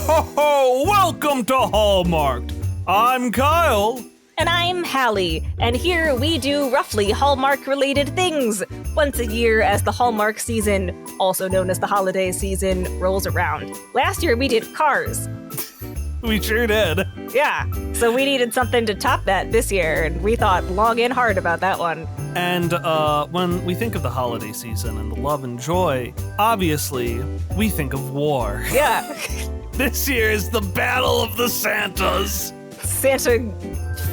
ho, ho! Welcome to Hallmarked. I'm Kyle. And I'm Hallie, and here we do roughly Hallmark-related things once a year as the Hallmark season, also known as the holiday season, rolls around. Last year we did Cars. We sure did. Yeah, so we needed something to top that this year, and we thought long and hard about that one. And when we think of the holiday season and the love and joy, obviously, we think of war. Yeah. This year is the Battle of the Santas. Santa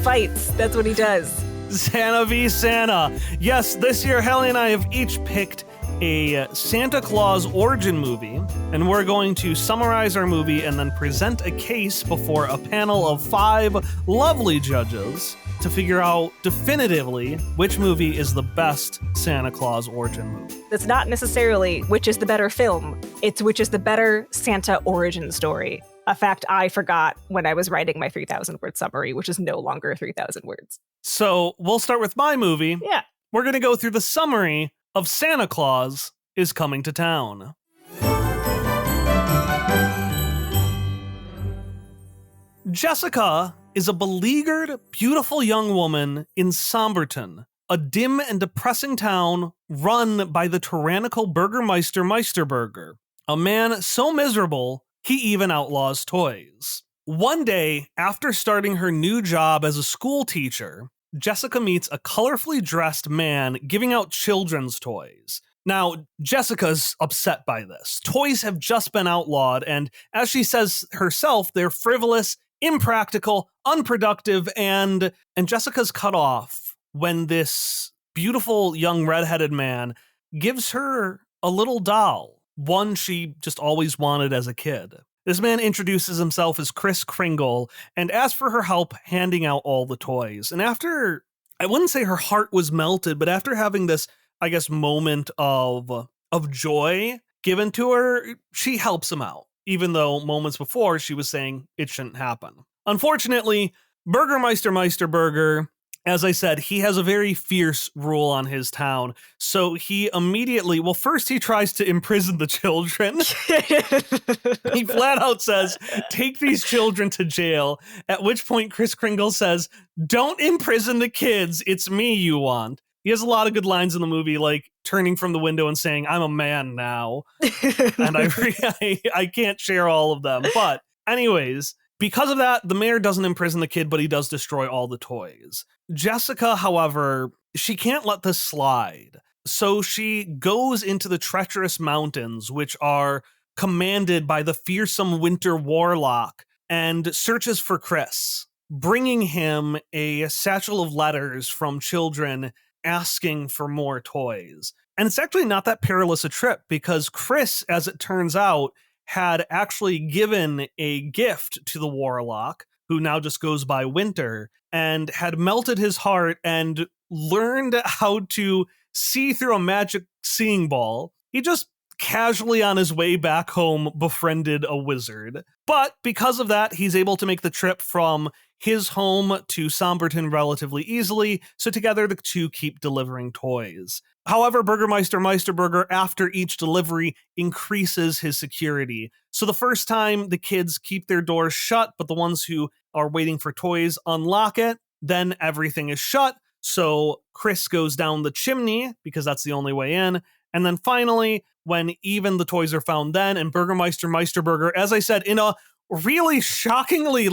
fights, that's what he does. Santa v. Santa. Yes, this year, Hallie and I have each picked a Santa Claus origin movie, and we're going to summarize our movie and then present a case before a panel of 5 lovely judges to figure out definitively which movie is the best Santa Claus origin movie. It's not necessarily which is the better film, it's which is the better Santa origin story. A fact I forgot when I was writing my 3,000-word summary, which is no longer 3,000 words. So we'll start with my movie. Yeah. We're going to go through the summary of Santa Claus is Coming to Town. Jessica is a beleaguered, beautiful young woman in Somberton, a dim and depressing town run by the tyrannical Burgermeister Meisterburger, a man so miserable he even outlaws toys. One day, after starting her new job as a school teacher, Jessica meets a colorfully dressed man giving out children's toys. Now, Jessica's upset by this. Toys have just been outlawed, and as she says herself, they're frivolous, impractical, unproductive, and Jessica's cut off when this beautiful young redheaded man gives her a little doll, one she just always wanted as a kid. This man introduces himself as Kris Kringle and asks for her help handing out all the toys. And after, I wouldn't say her heart was melted, but after having this, I guess, moment of joy given to her, she helps him out, even though moments before she was saying it shouldn't happen. Unfortunately, Burgermeister Meisterburger, as I said, he has a very fierce rule on his town. So he immediately, well, first he tries to imprison the children. He flat out says, take these children to jail. At which point Kris Kringle says, don't imprison the kids. It's me you want. He has a lot of good lines in the movie, like turning from the window and saying, I'm a man now. And I can't share all of them. But anyways, because of that, the mayor doesn't imprison the kid, but he does destroy all the toys. Jessica, however, she can't let this slide. So she goes into the treacherous mountains, which are commanded by the fearsome winter warlock, and searches for Kris, bringing him a satchel of letters from children asking for more toys. And it's actually not that perilous a trip, because Kris, as it turns out, had actually given a gift to the warlock, who now just goes by Winter, and had melted his heart and learned how to see through a magic seeing ball. He just casually on his way back home befriended a wizard. But because of that, he's able to make the trip from his home to Somberton relatively easily, so together the two keep delivering toys. However, Burgermeister Meisterburger, after each delivery, increases his security. So the first time, the kids keep their doors shut, but the ones who are waiting for toys unlock it. Then everything is shut, so Kris goes down the chimney, because that's the only way in. And then finally, when even the toys are found then, and Burgermeister Meisterburger, as I said, in a really shockingly,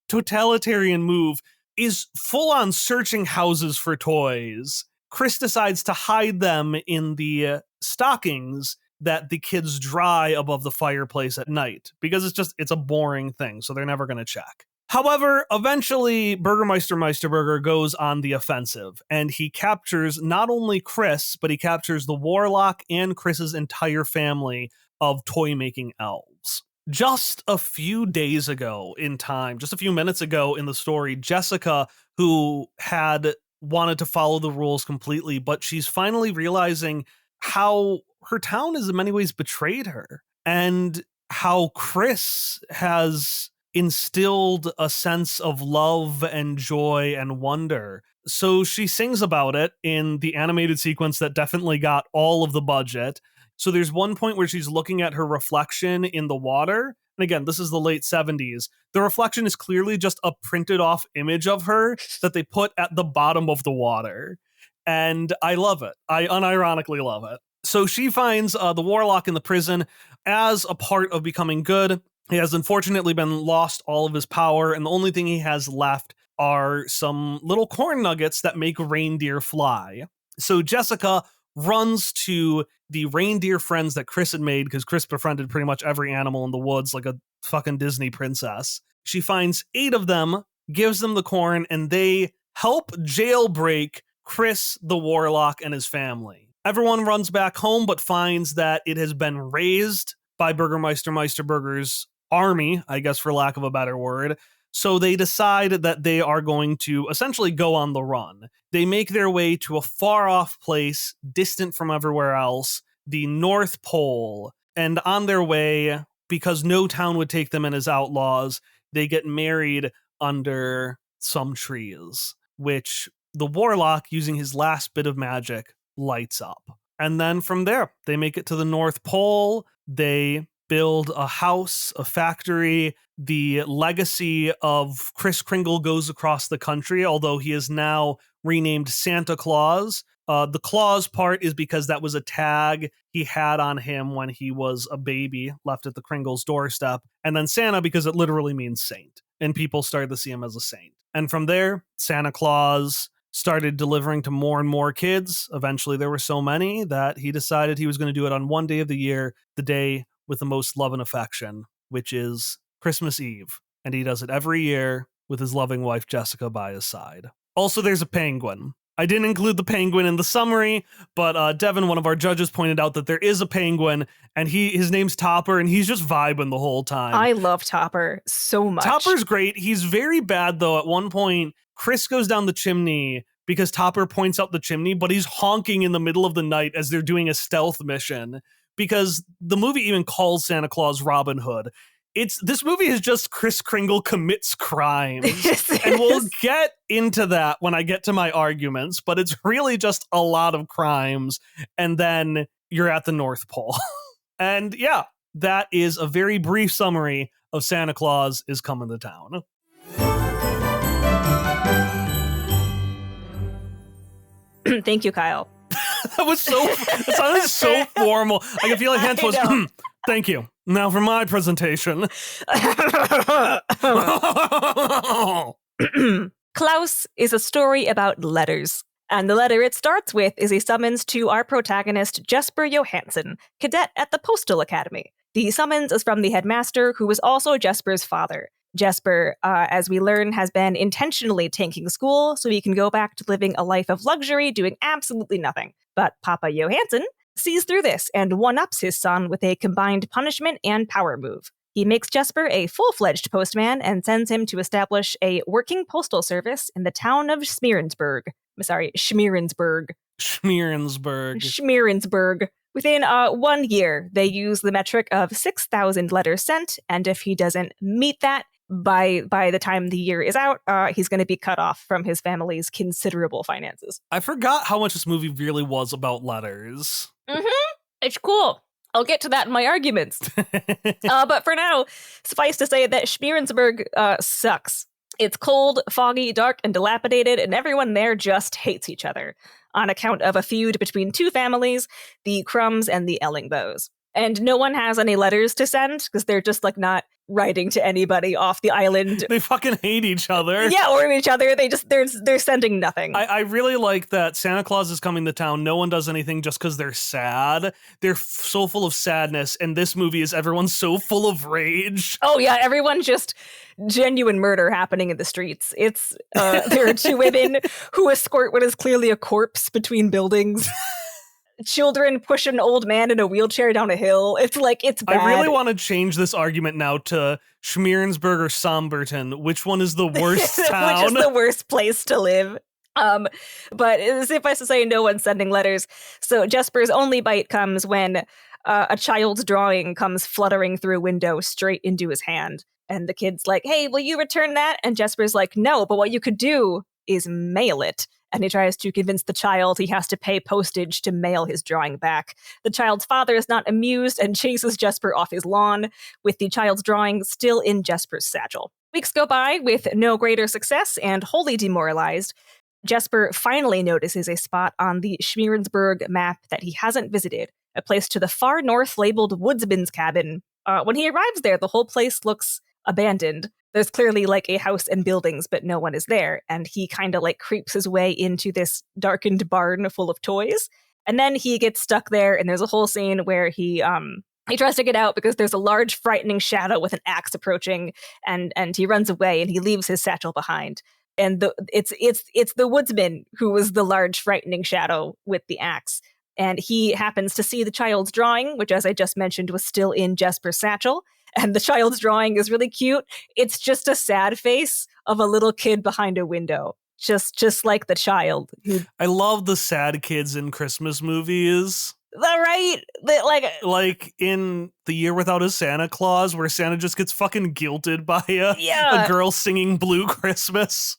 totalitarian move, is full on searching houses for toys, Kris decides to hide them in the stockings that the kids dry above the fireplace at night, because it's a boring thing, so they're never going to check. However, eventually Burgermeister Meisterburger goes on the offensive, and he captures not only Kris, but he captures the warlock and Chris's entire family of toy-making elves. Just a few days ago in time, just a few minutes ago in the story, Jessica, who had wanted to follow the rules completely, but she's finally realizing how her town has in many ways betrayed her, and how Kris has instilled a sense of love and joy and wonder. So she sings about it in the animated sequence that definitely got all of the budget. So there's one point where she's looking at her reflection in the water, and again, this is the late 70s, the reflection is clearly just a printed off image of her that they put at the bottom of the water. And I love it. I unironically love it. So she finds the warlock in the prison as a part of becoming good. He has unfortunately been lost all of his power, and the only thing he has left are some little corn nuggets that make reindeer fly. So Jessica runs to the reindeer friends that Chris had made, because Chris befriended pretty much every animal in the woods like a fucking Disney princess. She finds 8 of them, gives them the corn, and they help jailbreak Chris the warlock and his family. Everyone runs back home but finds that it has been razed by Burgermeister Meisterburger's army, I guess for lack of a better word. So they decide that they are going to essentially go on the run. They make their way to a far off place, distant from everywhere else, the North Pole. And on their way, because no town would take them in as outlaws, they get married under some trees, which the warlock, using his last bit of magic, lights up. And then from there, they make it to the North Pole. They build a house, a factory. The legacy of Kris Kringle goes across the country, although he is now renamed Santa Claus. The Claus part is because that was a tag he had on him when he was a baby left at the Kringles doorstep. And then Santa because it literally means saint, and people started to see him as a saint. And from there, Santa Claus started delivering to more and more kids. Eventually, there were so many that he decided he was going to do it on one day of the year, the day with the most love and affection, which is Christmas Eve. And he does it every year with his loving wife, Jessica, by his side. Also, there's a penguin. I didn't include the penguin in the summary, but Devin, one of our judges, pointed out that there is a penguin, and his name's Topper, and he's just vibing the whole time. I love Topper so much. Topper's great. He's very bad, though. At one point, Chris goes down the chimney because Topper points out the chimney, but he's honking in the middle of the night as they're doing a stealth mission, because the movie even calls Santa Claus Robin Hood. This movie is just Kris Kringle commits crimes. And we'll get into that when I get to my arguments, but it's really just a lot of crimes. And then you're at the North Pole. And yeah, that is a very brief summary of Santa Claus is Coming to Town. Thank you, Kyle. That sounded so formal. I can feel like hands was, thank you. Now for my presentation. Klaus is a story about letters. And the letter it starts with is a summons to our protagonist, Jesper Johansson, cadet at the Postal Academy. The summons is from the headmaster, who was also Jesper's father. Jesper, as we learn, has been intentionally tanking school so he can go back to living a life of luxury, doing absolutely nothing. But Papa Johansson sees through this and one-ups his son with a combined punishment and power move. He makes Jesper a full-fledged postman and sends him to establish a working postal service in the town of Schmierensburg. Within 1 year, they use the metric of 6,000 letters sent, and if he doesn't meet that, by the time the year is out, he's going to be cut off from his family's considerable finances. I forgot how much this movie really was about letters. It's cool. I'll get to that in my arguments. But for now, suffice to say that Schmierensburg sucks. It's cold, foggy, dark, and dilapidated, and everyone there just hates each other on account of a feud between two families, the Crumbs and the Ellingbows. And no one has any letters to send because they're just like not writing to anybody off the island. They fucking hate each other. Yeah, or each other. They're sending nothing. I really like that Santa Claus is coming to town. No one does anything just because they're sad. They're so full of sadness. And this movie is everyone's so full of rage. Oh yeah, everyone's just genuine murder happening in the streets. It's there are two women who escort what is clearly a corpse between buildings. Children push an old man in a wheelchair down a hill. It's bad. I really want to change this argument now to Schmierensburg or Somberton. Which one is the worst town? Which is the worst place to live? But suffice to say, no one's sending letters. So Jesper's only bite comes when a child's drawing comes fluttering through a window straight into his hand. And the kid's like, hey, will you return that? And Jesper's like, no, but what you could do is mail it. and he tries to convince the child he has to pay postage to mail his drawing back. The child's father is not amused and chases Jesper off his lawn, with the child's drawing still in Jesper's satchel. Weeks go by with no greater success, and wholly demoralized, Jesper finally notices a spot on the Schmierensburg map that he hasn't visited, a place to the far north labeled Woodsman's Cabin. When he arrives there, the whole place looks abandoned. There's clearly like a house and buildings, but no one is there. And he kind of like creeps his way into this darkened barn full of toys. And then he gets stuck there, and there's a whole scene where he tries to get out because there's a large, frightening shadow with an axe approaching, and he runs away and he leaves his satchel behind. And it's the woodsman who was the large, frightening shadow with the axe. And he happens to see the child's drawing, which, as I just mentioned, was still in Jesper's satchel. And the child's drawing is really cute. It's just a sad face of a little kid behind a window, just like the child. I love the sad kids in Christmas movies. Right? Like in The Year Without a Santa Claus, where Santa just gets fucking guilted by a girl singing Blue Christmas.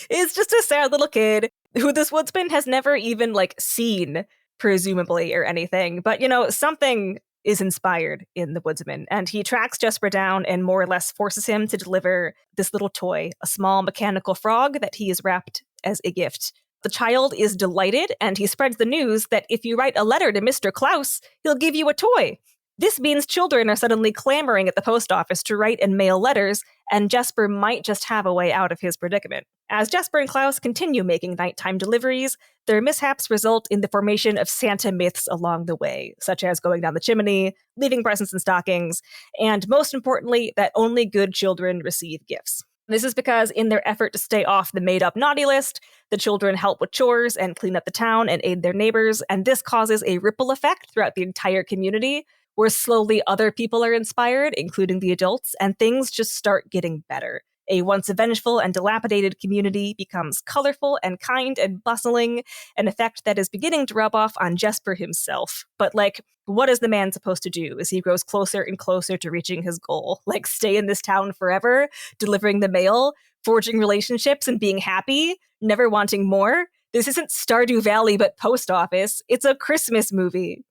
It's just a sad little kid who this woodsman has never even like seen, presumably, or anything. But, you know, something is inspired in the woodsman, and he tracks Jesper down and more or less forces him to deliver this little toy, a small mechanical frog that he has wrapped as a gift. The child is delighted, and he spreads the news that if you write a letter to Mr. Klaus, he'll give you a toy. This means children are suddenly clamoring at the post office to write and mail letters, and Jesper might just have a way out of his predicament. As Jesper and Klaus continue making nighttime deliveries, their mishaps result in the formation of Santa myths along the way, such as going down the chimney, leaving presents in stockings, and most importantly, that only good children receive gifts. This is because in their effort to stay off the made-up naughty list, the children help with chores and clean up the town and aid their neighbors, and this causes a ripple effect throughout the entire community, where slowly other people are inspired, including the adults, and things just start getting better. A once vengeful and dilapidated community becomes colorful and kind and bustling, an effect that is beginning to rub off on Jesper himself. But, like, what is the man supposed to do as he grows closer and closer to reaching his goal? Like, stay in this town forever, delivering the mail, forging relationships, and being happy, never wanting more? This isn't Stardew Valley, but post office. It's a Christmas movie.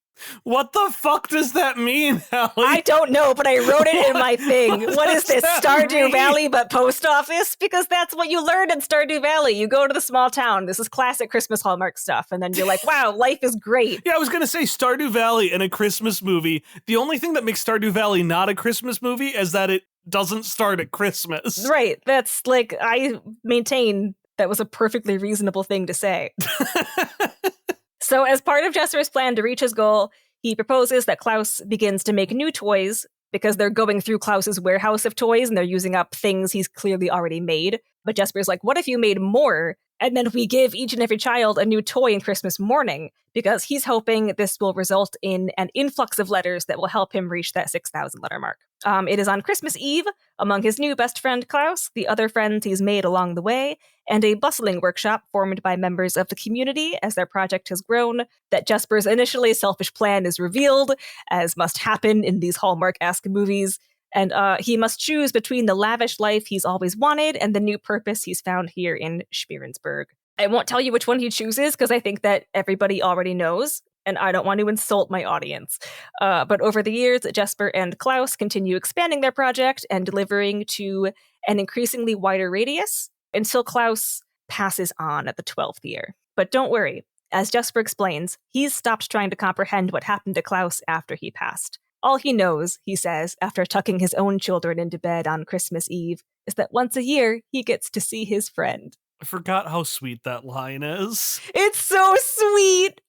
What the fuck does that mean, Hallie? I don't know, but I wrote it in my thing. What is this, Stardew Valley but post office? Because that's what you learn in Stardew Valley. You go to the small town. This is classic Christmas Hallmark stuff. And then you're like, wow, life is great. Yeah, I was going to say Stardew Valley and a Christmas movie. The only thing that makes Stardew Valley not a Christmas movie is that it doesn't start at Christmas. Right. That's like, I maintain that was a perfectly reasonable thing to say. So as part of Jesper's plan to reach his goal, he proposes that Klaus begins to make new toys because they're going through Klaus's warehouse of toys and they're using up things he's clearly already made. But Jesper's like, what if you made more? And then we give each and every child a new toy in Christmas morning, because he's hoping this will result in an influx of letters that will help him reach that 6,000 letter mark. It is on Christmas Eve, among his new best friend Klaus, the other friends he's made along the way, and a bustling workshop formed by members of the community as their project has grown, that Jesper's initially selfish plan is revealed, as must happen in these Hallmark-esque movies, and he must choose between the lavish life he's always wanted and the new purpose he's found here in Schmierensburg. I won't tell you which one he chooses, because I think that everybody already knows, and I don't want to insult my audience. But over the years, Jesper and Klaus continue expanding their project and delivering to an increasingly wider radius until Klaus passes on at the 12th year. But don't worry, as Jesper explains, he's stopped trying to comprehend what happened to Klaus after he passed. All he knows, he says, after tucking his own children into bed on Christmas Eve, is that once a year, he gets to see his friend. I forgot how sweet that line is. It's so sweet!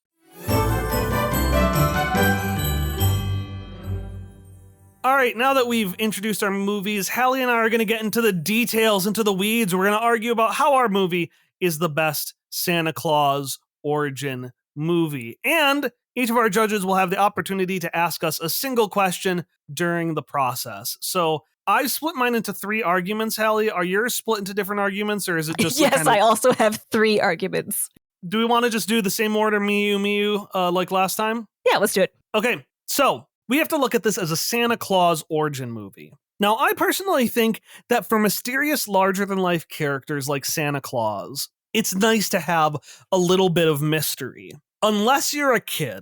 All right, now that we've introduced our movies, Hallie and I are going to get into the details, into the weeds. We're going to argue about how our movie is the best Santa Claus origin movie. And each of our judges will have the opportunity to ask us a single question during the process. So I split mine into 3 arguments, Hallie. Are yours split into different arguments, or is it just... Yes, I also have 3 arguments. Do we want to just do the same order, me, you, like last time? Yeah, let's do it. Okay, so we have to look at this as a Santa Claus origin movie. Now, I personally think that for mysterious, larger-than-life characters like Santa Claus, it's nice to have a little bit of mystery. Unless you're a kid.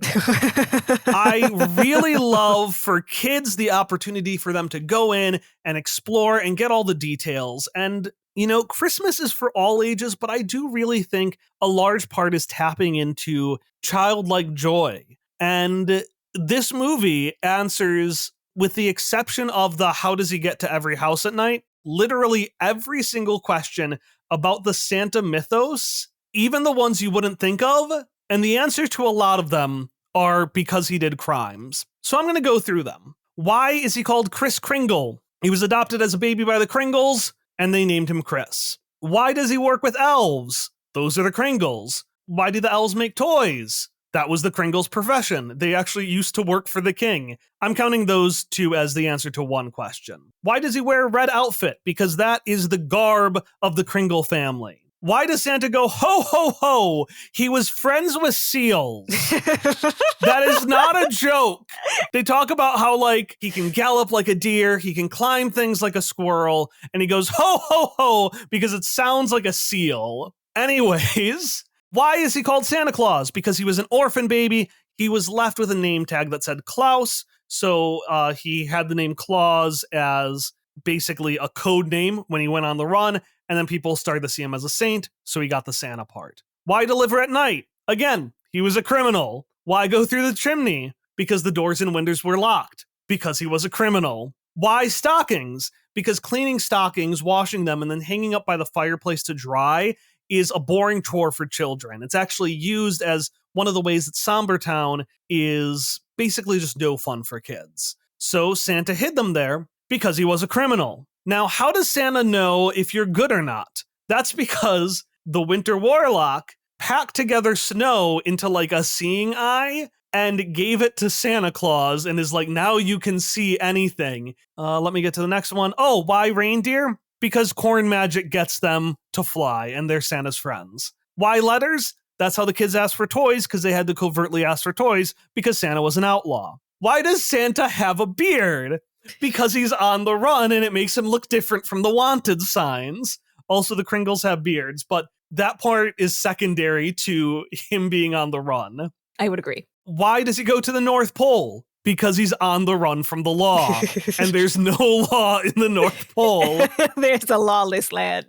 I really love for kids the opportunity for them to go in and explore and get all the details. And, you know, Christmas is for all ages, but I do really think a large part is tapping into childlike joy. And this movie answers, with the exception of the how does he get to every house at night, literally every single question about the Santa mythos, even the ones you wouldn't think of. And the answer to a lot of them are because he did crimes. So I'm going to go through them. Why is he called Kris Kringle? He was adopted as a baby by the Kringles, and they named him Chris. Why does he work with elves? Those are the Kringles. Why do the elves make toys? That was the Kringles' profession. They actually used to work for the king. I'm counting those two as the answer to one question. Why does he wear a red outfit? Because that is the garb of the Kringle family. Why does Santa go, ho, ho, ho? He was friends with seals. That is not a joke. They talk about how, like, he can gallop like a deer, he can climb things like a squirrel, and he goes, ho, ho, ho, because it sounds like a seal. Anyways, why is he called Santa Claus? Because he was an orphan baby. He was left with a name tag that said Klaus, so he had the name Claus as basically a code name when he went on the run, and then people started to see him as a saint, so he got the Santa part. Why deliver at night? Again, he was a criminal. Why go through the chimney? Because the doors and windows were locked. Because he was a criminal. Why stockings? Because cleaning stockings, washing them, and then hanging up by the fireplace to dry is a boring chore for children. It's actually used as one of the ways that Sombertown is basically just no fun for kids. So Santa hid them there because he was a criminal. Now, how does Santa know if you're good or not? That's because the Winter Warlock packed together snow into like a seeing eye and gave it to Santa Claus and is like, now you can see anything. Let me get to the next one. Oh, why reindeer? Because corn magic gets them to fly and they're Santa's friends. Why letters? That's how the kids asked for toys, because they had to covertly ask for toys because Santa was an outlaw. Why does Santa have a beard? Because he's on the run and it makes him look different from the wanted signs. Also, the Kringles have beards, but that part is secondary to him being on the run. I would agree. Why does he go to the North Pole? Because he's on the run from the law. And there's no law in the North Pole. There's a lawless land.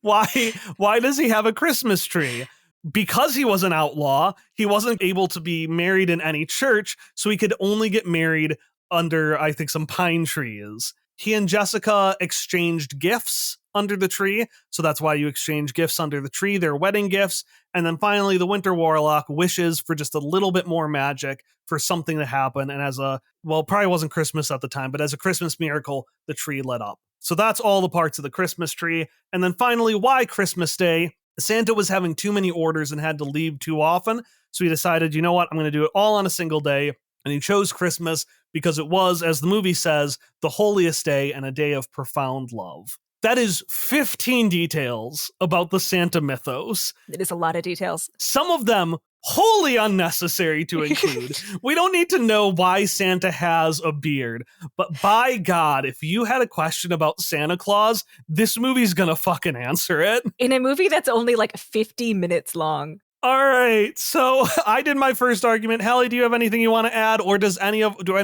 Why does he have a Christmas tree? Because he was an outlaw, he wasn't able to be married in any church, so he could only get married under, I think, some pine trees. He and Jessica exchanged gifts under the tree, so that's why you exchange gifts under the tree, their wedding gifts. And then finally, the Winter Warlock wishes for just a little bit more magic for something to happen. And as a, well, probably wasn't Christmas at the time, but as a Christmas miracle, the tree lit up. So that's all the parts of the Christmas tree. And then finally, why Christmas Day? Santa was having too many orders and had to leave too often. So he decided, you know what, I'm going to do it all on a single day. And he chose Christmas because it was, as the movie says, the holiest day and a day of profound love. That is 15 details about the Santa mythos. It is a lot of details. Some of them wholly unnecessary to include. We don't need to know why Santa has a beard. But by God, if you had a question about Santa Claus, this movie's gonna fucking answer it. In a movie that's only like 50 minutes long. All right, so I did my first argument. Hallie, do you have anything you want to add, or do any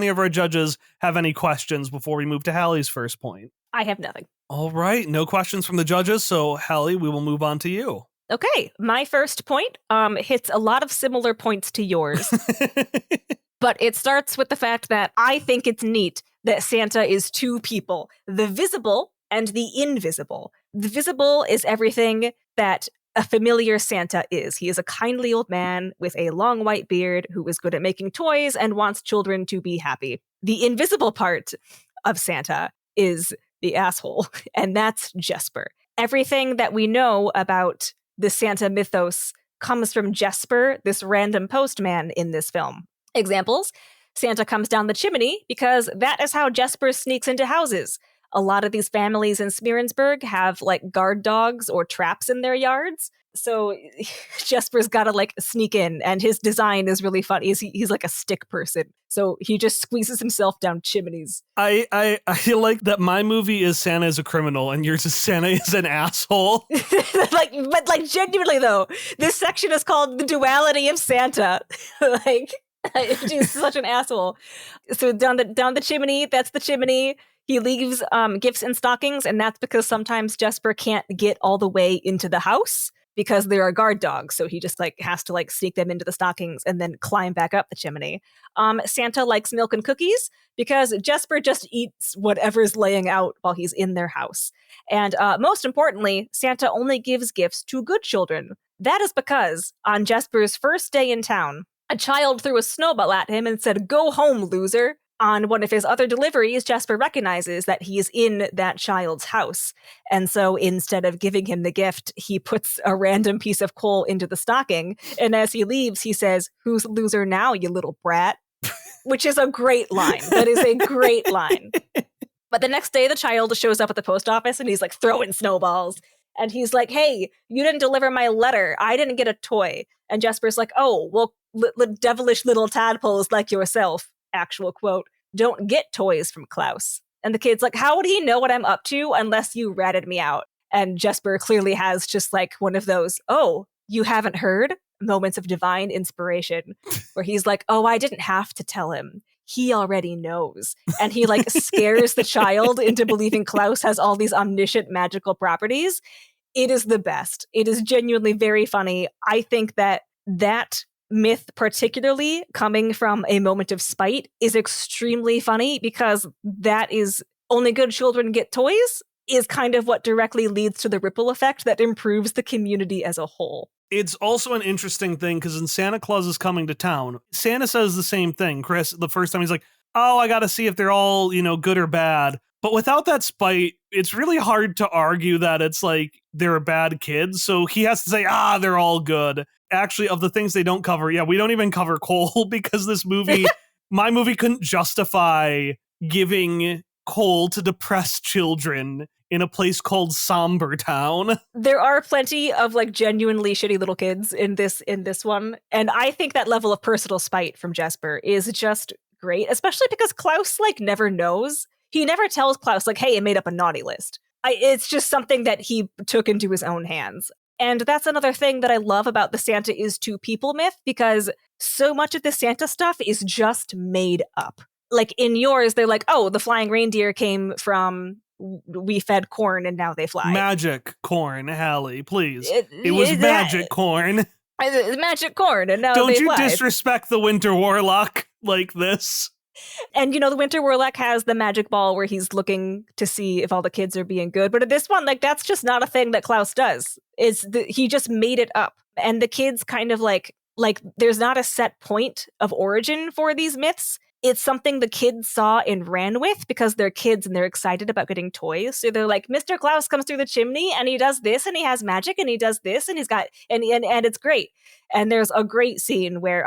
of our judges have any questions before we move to Hallie's first point? I have nothing. All right, no questions from the judges, so Hallie, we will move on to you. Okay, my first point hits a lot of similar points to yours, but it starts with the fact that I think it's neat that Santa is two people, the visible and the invisible. The visible is everything that a familiar Santa is. He is a kindly old man with a long white beard who is good at making toys and wants children to be happy. The invisible part of Santa is the asshole, and that's Jesper. Everything that we know about the Santa mythos comes from Jesper, this random postman in this film. Examples: Santa comes down the chimney because that is how Jesper sneaks into houses. A lot of these families in Smearensburg have like guard dogs or traps in their yards. So Jesper's got to like sneak in, and his design is really fun. He's like a stick person, so he just squeezes himself down chimneys. I like that my movie is Santa is a criminal and yours is Santa is an asshole. but genuinely though, this section is called the duality of Santa. Like, he's such an asshole. So down the chimney, that's the chimney. He leaves gifts and stockings, and that's because sometimes Jesper can't get all the way into the house because there are guard dogs. So he just like has to like sneak them into the stockings and then climb back up the chimney. Santa likes milk and cookies because Jesper just eats whatever's laying out while he's in their house. And most importantly, Santa only gives gifts to good children. That is because on Jesper's first day in town, a child threw a snowball at him and said, "Go home, loser." On one of his other deliveries, Jesper recognizes that he is in that child's house. And so instead of giving him the gift, he puts a random piece of coal into the stocking. And as he leaves, he says, "Who's the loser now, you little brat?" Which is a great line. That is a great line. But the next day, the child shows up at the post office and he's like throwing snowballs. And he's like, "Hey, you didn't deliver my letter. I didn't get a toy." And Jesper's like, "Oh, well, devilish little tadpoles like yourself," actual quote, "don't get toys from Klaus." And the kid's like, "How would he know what I'm up to unless you ratted me out?" And Jesper clearly has just like one of those, "Oh, you haven't heard?" moments of divine inspiration where he's like, "Oh, I didn't have to tell him. He already knows." And he like scares the child into believing Klaus has all these omniscient magical properties. It is the best. It is genuinely very funny. I think that myth, particularly coming from a moment of spite, is extremely funny because that is only good children get toys is kind of what directly leads to the ripple effect that improves the community as a whole. It's also an interesting thing because in Santa Claus is Coming to Town, Santa says the same thing. Chris, the first time he's like, "Oh, I got to see if they're all, good or bad." But without that spite, it's really hard to argue that it's like they're bad kids. So he has to say, they're all good. Actually, of the things they don't cover, we don't even cover coal because this movie, my movie couldn't justify giving coal to depressed children in a place called Somber Town. There are plenty of like genuinely shitty little kids in this one. And I think that level of personal spite from Jesper is just great, especially because Klaus like never knows. He never tells Klaus like, "Hey, I made up a naughty list." It's just something that he took into his own hands. And that's another thing that I love about the Santa is to people myth, because so much of the Santa stuff is just made up. Like in yours, they're like, "Oh, the flying reindeer came from we fed corn and now they fly." Magic corn, Hallie, please. It was magic corn. Magic corn and now Don't they you fly. disrespect the Winter Warlock like this. And, the Winter Warlock has the magic ball where he's looking to see if all the kids are being good. But at this one, like, that's just not a thing that Klaus does. He just made it up. And the kids kind of like there's not a set point of origin for these myths. It's something the kids saw and ran with because they're kids and they're excited about getting toys. So they're like, "Mr. Klaus comes through the chimney and he does this and he has magic and he does this and he's got and it's great." And there's a great scene where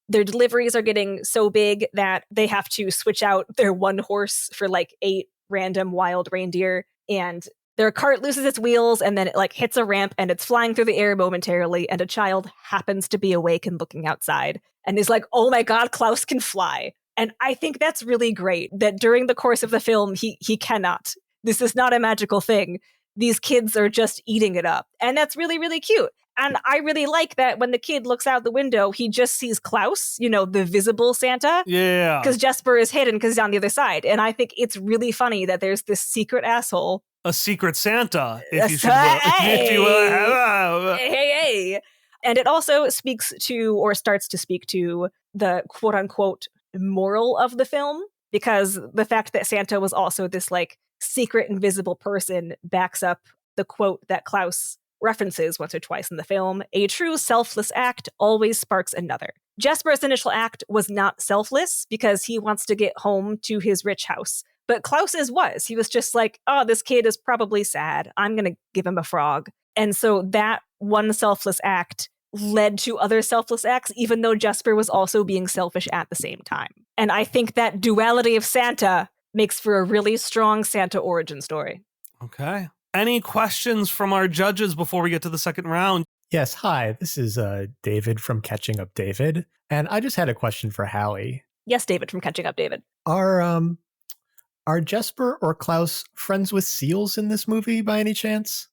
their deliveries are getting so big that they have to switch out their one horse for like 8 random wild reindeer, and their cart loses its wheels and then it like hits a ramp and it's flying through the air momentarily, and a child happens to be awake and looking outside and is like, "Oh my God, Klaus can fly." And I think that's really great that during the course of the film, he cannot. This is not a magical thing. These kids are just eating it up. And that's really, really cute. And I really like that when the kid looks out the window, he just sees Klaus, the visible Santa. Yeah. Because Jesper is hidden because he's on the other side. And I think it's really funny that there's this secret asshole. A secret Santa, if you will. Hey. And it also speaks to, or starts to speak to, the quote unquote moral of the film, because the fact that Santa was also this like secret invisible person backs up the quote that Klaus references once or twice in the film: "A true selfless act always sparks another." Jesper's initial act was not selfless because he wants to get home to his rich house. But Klaus's was. He was just like, "Oh, this kid is probably sad. I'm going to give him a frog." And so that one selfless act led to other selfless acts, even though Jesper was also being selfish at the same time. And I think that duality of Santa makes for a really strong Santa origin story. Okay. Any questions from our judges before we get to the second round? Yes, hi. This is David from Catching Up David, and I just had a question for Hallie. Yes, David from Catching Up David. Are Jesper or Klaus friends with seals in this movie by any chance?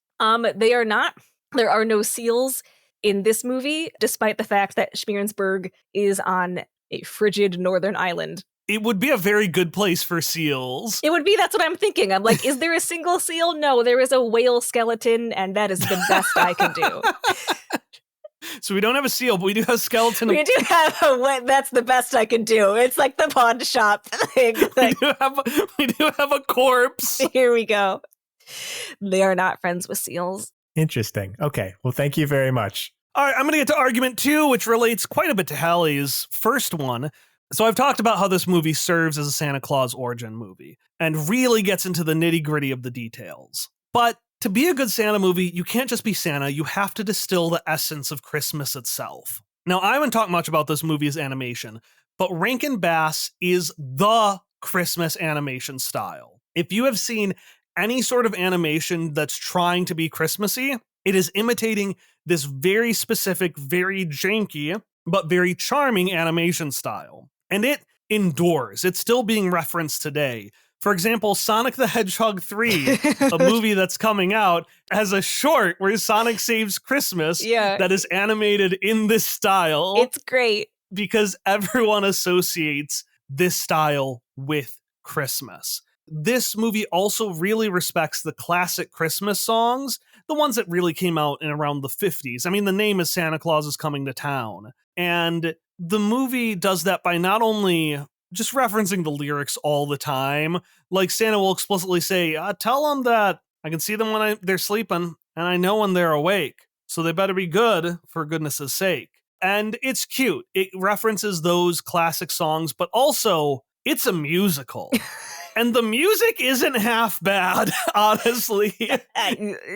They are not. There are no seals in this movie, despite the fact that Schmierensburg is on a frigid northern island. It would be a very good place for seals. It would be, that's what I'm thinking. I'm like, is there a single seal? No, there is a whale skeleton, and that is the best I can do. So we don't have a seal, but we do have a skeleton. We do have that's the best I can do. It's like the pawn shop thing. Like, we do have a corpse. Here we go. They are not friends with seals. Interesting. Okay. Well, thank you very much. All right, I'm going to get to argument 2, which relates quite a bit to Hallie's first one. So I've talked about how this movie serves as a Santa Claus origin movie and really gets into the nitty-gritty of the details. But to be a good Santa movie, you can't just be Santa. You have to distill the essence of Christmas itself. Now, I haven't talked much about this movie's animation, but Rankin Bass is the Christmas animation style. If you have seen any sort of animation that's trying to be Christmassy, it is imitating this very specific, very janky, but very charming animation style. And it endures. It's still being referenced today. For example, Sonic the Hedgehog 3, a movie that's coming out, has a short where Sonic saves Christmas that is animated in this style. It's great. Because everyone associates this style with Christmas. This movie also really respects the classic Christmas songs, the ones that really came out in around the 50s. I mean, the name is Santa Claus is Coming to Town. And the movie does that by not only just referencing the lyrics all the time, like Santa will explicitly say, tell them that I can see them when they're sleeping, and I know when they're awake, so they better be good for goodness' sake. And it's cute. It references those classic songs, but also it's a musical. And the music isn't half bad, honestly.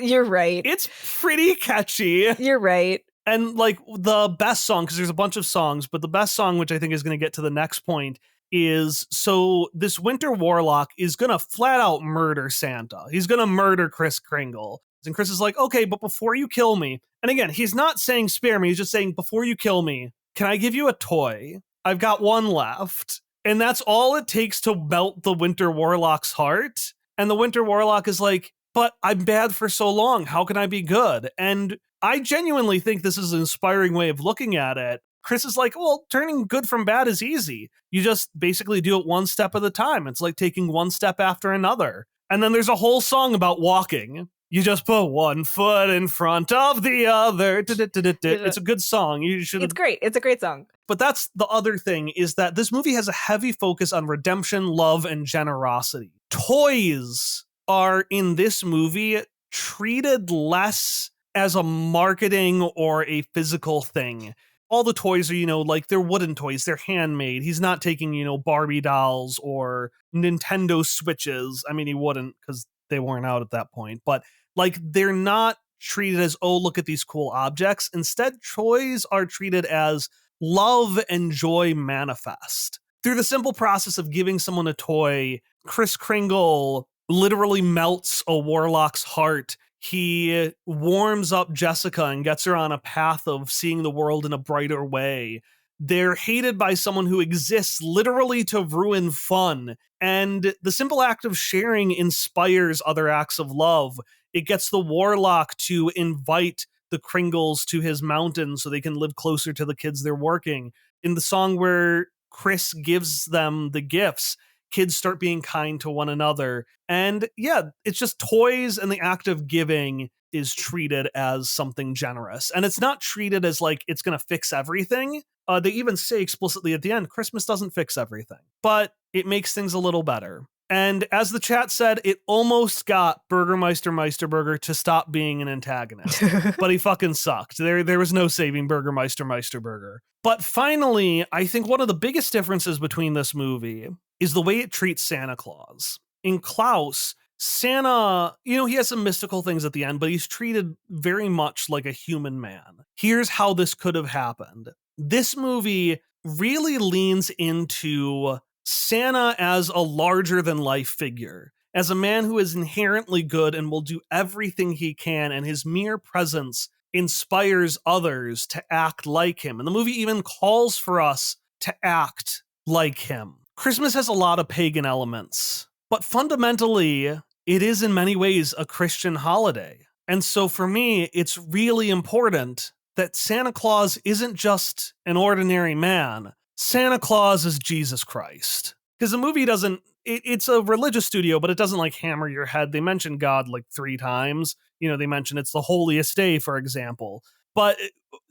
You're right. It's pretty catchy. You're right. And like the best song, because there's a bunch of songs, but the best song, which I think is going to get to the next point, is so this winter warlock is going to flat out murder Santa. He's going to murder Kris Kringle. And Chris is like, okay, but before you kill me, and again, he's not saying spare me, he's just saying, before you kill me, can I give you a toy? I've got one left. And that's all it takes to melt the Winter Warlock's heart. And the Winter Warlock is like, but I'm bad for so long. How can I be good? And I genuinely think this is an inspiring way of looking at it. Chris is like, well, turning good from bad is easy. You just basically do it one step at a time. It's like taking one step after another. And then there's a whole song about walking. You just put one foot in front of the other. It's a good song. You should. It's great. It's a great song. But that's the other thing, is that this movie has a heavy focus on redemption, love, and generosity. Toys are, in this movie, treated less as a marketing or a physical thing. All the toys are, like they're wooden toys. They're handmade. He's not taking, Barbie dolls or Nintendo Switches. I mean, he wouldn't because they weren't out at that point. But like, they're not treated as, oh, look at these cool objects. Instead, toys are treated as love and joy manifest. Through the simple process of giving someone a toy, Kris Kringle literally melts a warlock's heart. He warms up Jessica and gets her on a path of seeing the world in a brighter way. They're hated by someone who exists literally to ruin fun. And the simple act of sharing inspires other acts of love. It gets the warlock to invite the Kringles to his mountain so they can live closer to the kids they're working. In the song where Chris gives them the gifts, kids start being kind to one another. And yeah, it's just toys, and the act of giving is treated as something generous. And it's not treated as like it's going to fix everything. They even say explicitly at the end, Christmas doesn't fix everything, but it makes things a little better. And as the chat said, it almost got Burgermeister Meisterburger to stop being an antagonist, but he fucking sucked. There was no saving Burgermeister Meisterburger. But finally, I think one of the biggest differences between this movie is the way it treats Santa Claus. In Klaus, Santa, he has some mystical things at the end, but he's treated very much like a human man. Here's how this could have happened. This movie really leans into Santa as a larger-than-life figure, as a man who is inherently good and will do everything he can, and his mere presence inspires others to act like him. And the movie even calls for us to act like him. Christmas has a lot of pagan elements, but fundamentally, it is in many ways a Christian holiday. And so for me, it's really important that Santa Claus isn't just an ordinary man. Santa Claus is Jesus Christ. Because the movie doesn't, it's a religious studio, but it doesn't like hammer your head. They mention God like 3 times. You know, they mention it's the holiest day, for example. But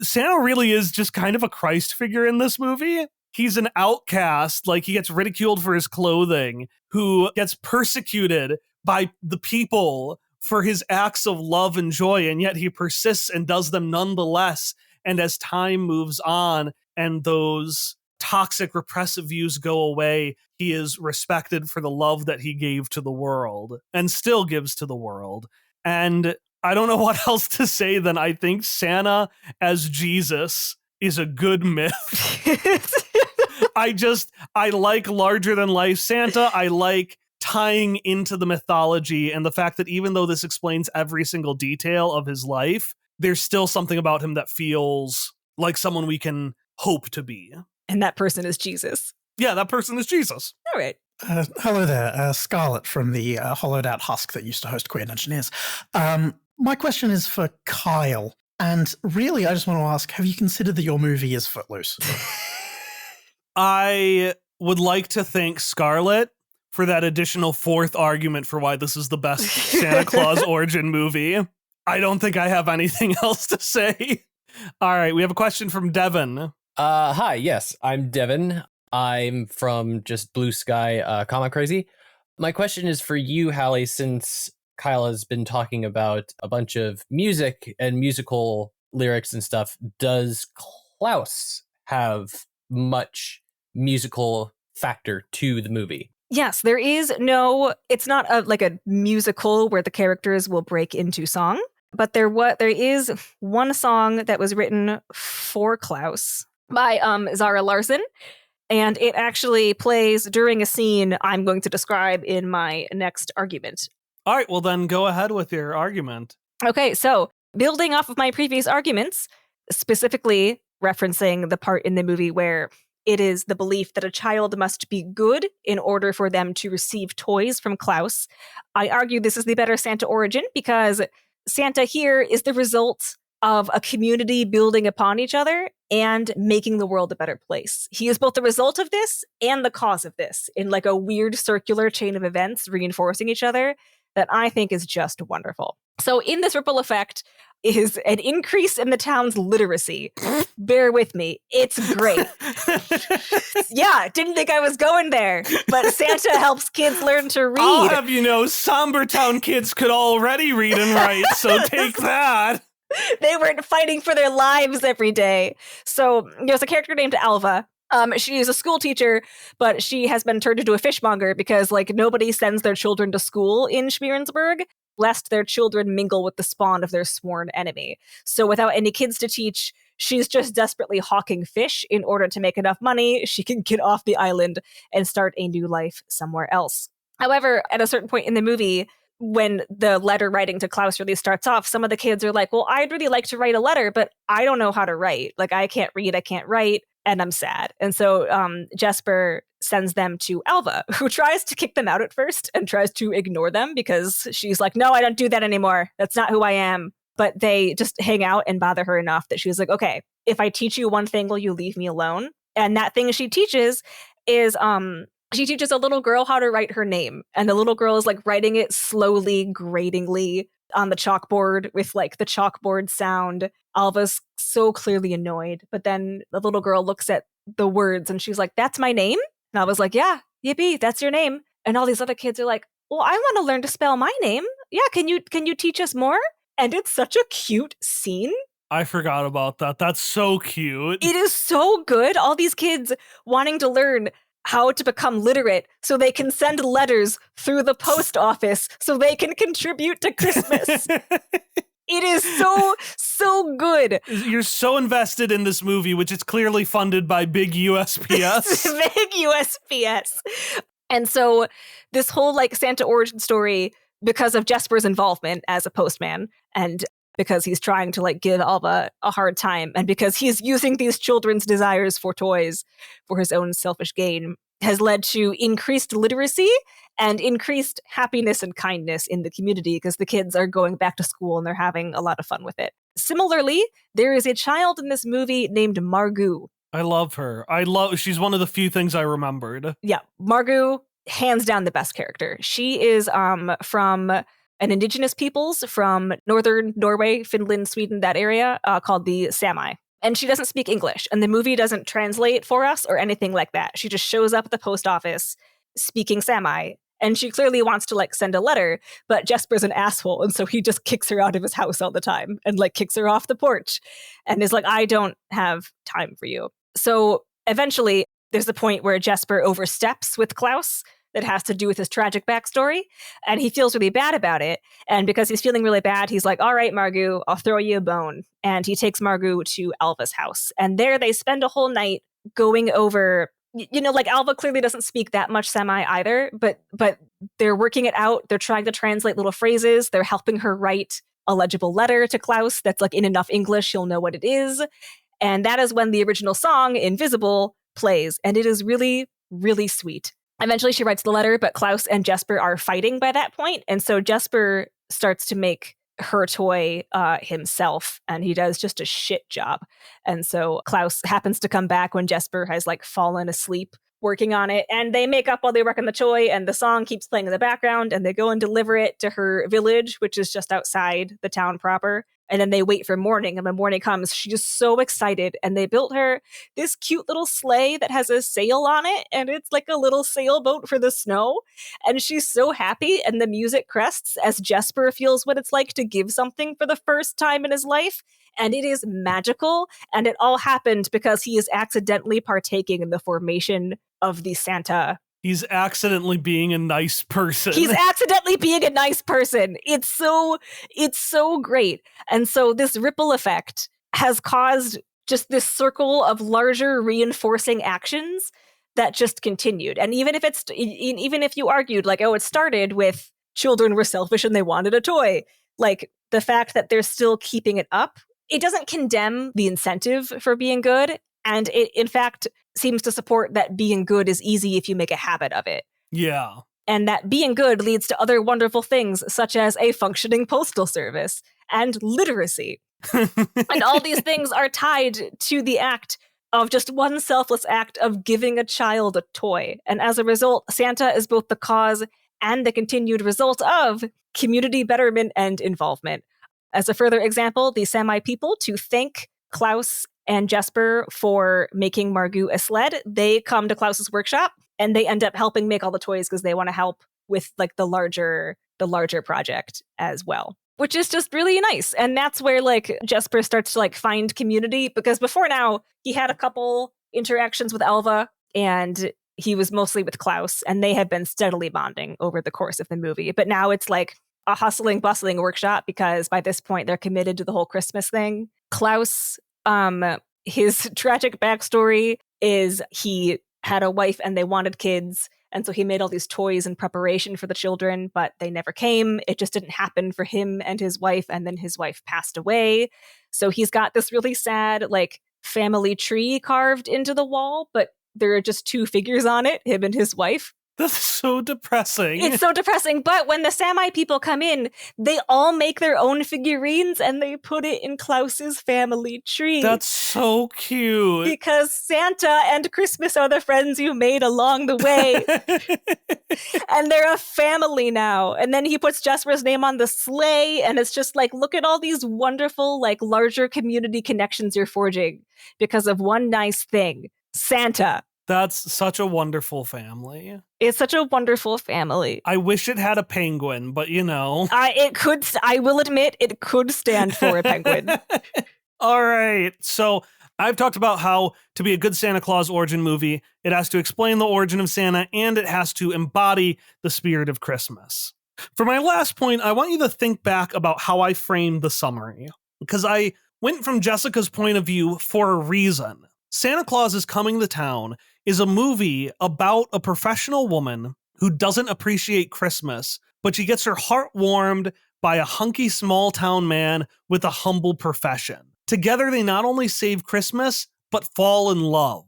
Santa really is just kind of a Christ figure in this movie. He's an outcast, like he gets ridiculed for his clothing, who gets persecuted by the people for his acts of love and joy, and yet he persists and does them nonetheless. And as time moves on and those toxic repressive views go away, he is respected for the love that he gave to the world and still gives to the world. And I don't know what else to say than I think Santa as Jesus is a good myth. I like larger than life Santa. I like tying into the mythology and the fact that even though this explains every single detail of his life, there's still something about him that feels like someone we can hope to be. And that person is Jesus. Yeah, that person is Jesus. All right. Hello there, Scarlett from the hollowed out husk that used to host Queer Engineers. My question is for Kyle. And really, I just want to ask, have you considered that your movie is Footloose? I would like to thank Scarlett for that additional 4th argument for why this is the best Santa Claus origin movie. I don't think I have anything else to say. All right, we have a question from Devin. Hi, yes, I'm Devin. I'm from just Blue Sky Comic Crazy. My question is for you, Hallie, since Kyle has been talking about a bunch of music and musical lyrics and stuff. Does Klaus have much musical factor to the movie? Yes, there is it's not like a musical where the characters will break into song, but there is one song that was written for Klaus by Zara Larsson, and it actually plays during a scene I'm going to describe in my next argument. All right, well then go ahead with your argument. Okay, so building off of my previous arguments, specifically referencing the part in the movie where it is the belief that a child must be good in order for them to receive toys from Klaus, I argue this is the better Santa origin because Santa here is the result of a community building upon each other and making the world a better place. He is both the result of this and the cause of this in like a weird circular chain of events reinforcing each other that I think is just wonderful. So in this ripple effect is an increase in the town's literacy. Bear with me. It's great. Yeah, didn't think I was going there, but Santa helps kids learn to read. I'll have you know, Somber Town kids could already read and write, so take that. They weren't fighting for their lives every day. So there's a character named Alva. She is a school teacher, but she has been turned into a fishmonger because like nobody sends their children to school in Schmierensburg lest their children mingle with the spawn of their sworn enemy. So without any kids to teach, she's just desperately hawking fish in order to make enough money she can get off the island and start a new life somewhere else. However, at a certain point in the movie, when the letter writing to Klaus really starts off, some of the kids are like, well, I'd really like to write a letter, but I don't know how to write. Like, I can't read, I can't write, and I'm sad. And so Jesper sends them to Alva, who tries to kick them out at first and tries to ignore them because she's like, no, I don't do that anymore. That's not who I am. But they just hang out and bother her enough that she's like, okay, if I teach you one thing, will you leave me alone? And that thing she teaches is she teaches a little girl how to write her name. And the little girl is like writing it slowly, gratingly on the chalkboard with like the chalkboard sound. Alva's so clearly annoyed. But then the little girl looks at the words and she's like, that's my name? And Alva's like, yeah, yippee, that's your name. And all these other kids are like, well, I want to learn to spell my name. Yeah, can you teach us more? And it's such a cute scene. I forgot about that. That's so cute. It is so good. All these kids wanting to learn how to become literate so they can send letters through the post office so they can contribute to Christmas. It is so good. You're so invested in this movie, which is clearly funded by big USPS. Big USPS. And so this whole like Santa origin story, because of Jesper's involvement as a postman and because he's trying to like give Alva a hard time, and because he's using these children's desires for toys for his own selfish gain, has led to increased literacy and increased happiness and kindness in the community because the kids are going back to school and they're having a lot of fun with it. Similarly, there is a child in this movie named Margot. I love her. She's one of the few things I remembered. Yeah, Margot, hands down the best character. She is from an indigenous peoples from northern Norway, Finland, Sweden, that area, called the Sami. And she doesn't speak English, and the movie doesn't translate for us or anything like that. She just shows up at the post office speaking Sami, and she clearly wants to like send a letter, but Jesper's an asshole, and so he just kicks her out of his house all the time and like kicks her off the porch and is like, I don't have time for you. So eventually there's a point where Jesper oversteps with Klaus that has to do with his tragic backstory, and he feels really bad about it. And because he's feeling really bad, he's like, all right, Margot, I'll throw you a bone. And he takes Margot to Alva's house. And there they spend a whole night going over, you know, like Alva clearly doesn't speak that much Sami either, but they're working it out. They're trying to translate little phrases. They're helping her write a legible letter to Klaus that's like in enough English he'll know what it is. And that is when the original song, Invisible, plays. And it is really, really sweet. Eventually she writes the letter, but Klaus and Jesper are fighting by that point. And so Jesper starts to make her toy himself, and he does just a shit job. And so Klaus happens to come back when Jesper has like fallen asleep working on it, and they make up while they work on the toy, and the song keeps playing in the background, and they go and deliver it to her village, which is just outside the town proper. And then they wait for morning, and when morning comes, she's so excited, and they built her this cute little sleigh that has a sail on it, and it's like a little sailboat for the snow, and she's so happy, and the music crests as Jesper feels what it's like to give something for the first time in his life, and it is magical, and it all happened because he is accidentally partaking in the formation of the Santa. He's accidentally being a nice person. He's accidentally being a nice person. It's so great. And so this ripple effect has caused just this circle of larger reinforcing actions that just continued. And even if you argued like, oh, it started with children were selfish and they wanted a toy, like the fact that they're still keeping it up, it doesn't condemn the incentive for being good. And it, in fact, seems to support that being good is easy if you make a habit of it. Yeah. And that being good leads to other wonderful things, such as a functioning postal service and literacy. And all these things are tied to the act of just one selfless act of giving a child a toy. And as a result, Santa is both the cause and the continued result of community betterment and involvement. As a further example, the Sami people, to thank Klaus and Jesper for making Margot a sled, they come to Klaus's workshop and they end up helping make all the toys because they want to help with like the larger project as well, which is just really nice. And that's where like Jesper starts to like find community, because before now he had a couple interactions with Alva and he was mostly with Klaus, and they have been steadily bonding over the course of the movie. But now it's like a hustling, bustling workshop because by this point they're committed to the whole Christmas thing. Klaus, his tragic backstory is he had a wife and they wanted kids, and so he made all these toys in preparation for the children, but they never came. It just didn't happen for him and his wife, and then his wife passed away. So he's got this really sad like family tree carved into the wall, but there are just two figures on it, him and his wife. That's so depressing. It's so depressing. But when the Sami people come in, they all make their own figurines and they put it in Klaus's family tree. That's so cute. Because Santa and Christmas are the friends you made along the way. And they're a family now. And then he puts Jesper's name on the sleigh. And it's just like, look at all these wonderful, like larger community connections you're forging because of one nice thing, Santa. That's such a wonderful family. It's such a wonderful family. I wish it had a penguin, but you know. I will admit, it could stand for a penguin. All right. So I've talked about how to be a good Santa Claus origin movie, it has to explain the origin of Santa and it has to embody the spirit of Christmas. For my last point, I want you to think back about how I framed the summary, because I went from Jessica's point of view for a reason. Santa Claus is Coming to Town is a movie about a professional woman who doesn't appreciate Christmas, but she gets her heart warmed by a hunky small town man with a humble profession. Together, they not only save Christmas, but fall in love.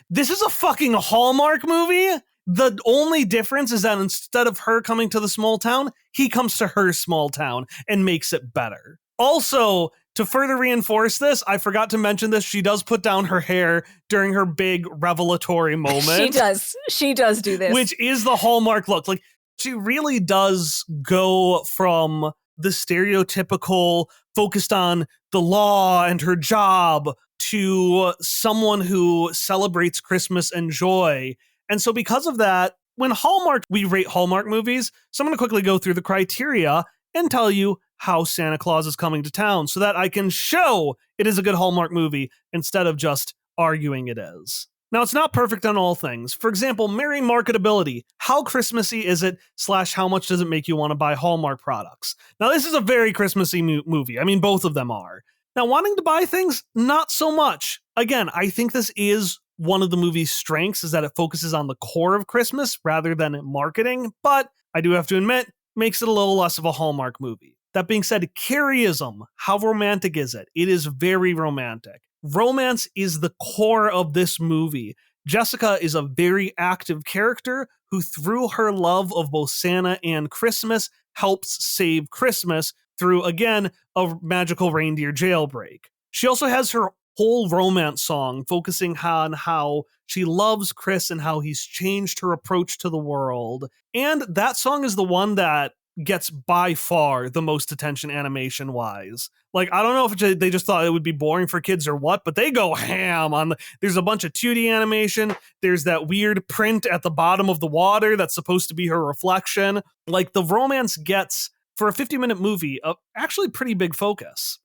This is a fucking Hallmark movie. The only difference is that instead of her coming to the small town, he comes to her small town and makes it better. Also, to further reinforce this, I forgot to mention this. She does put down her hair during her big revelatory moment. She does. She does do this. Which is the Hallmark look. Like, she really does go from the stereotypical focused on the law and her job to someone who celebrates Christmas and joy. And so because of that, when Hallmark, we rate Hallmark movies, so I'm going to quickly go through the criteria and tell you how Santa Claus is coming to town so that I can show it is a good Hallmark movie instead of just arguing it is. Now, it's not perfect on all things. For example, merry marketability. How Christmassy is it / how much does it make you want to buy Hallmark products? Now, this is a very Christmassy movie. I mean, both of them are. Now, wanting to buy things, not so much. Again, I think this is one of the movie's strengths is that it focuses on the core of Christmas rather than marketing, but I do have to admit, makes it a little less of a Hallmark movie. That being said, Carrieism, how romantic is it? It is very romantic. Romance is the core of this movie. Jessica is a very active character who, through her love of both Santa and Christmas, helps save Christmas through, again, a magical reindeer jailbreak. She also has her whole romance song focusing on how she loves Chris and how he's changed her approach to the world. And that song is the one that gets by far the most attention animation-wise. Like, I don't know if they just thought it would be boring for kids or what, but they go ham on there's a bunch of 2D animation. There's that weird print at the bottom of the water that's supposed to be her reflection. Like, the romance gets, for a 50-minute movie, actually pretty big focus.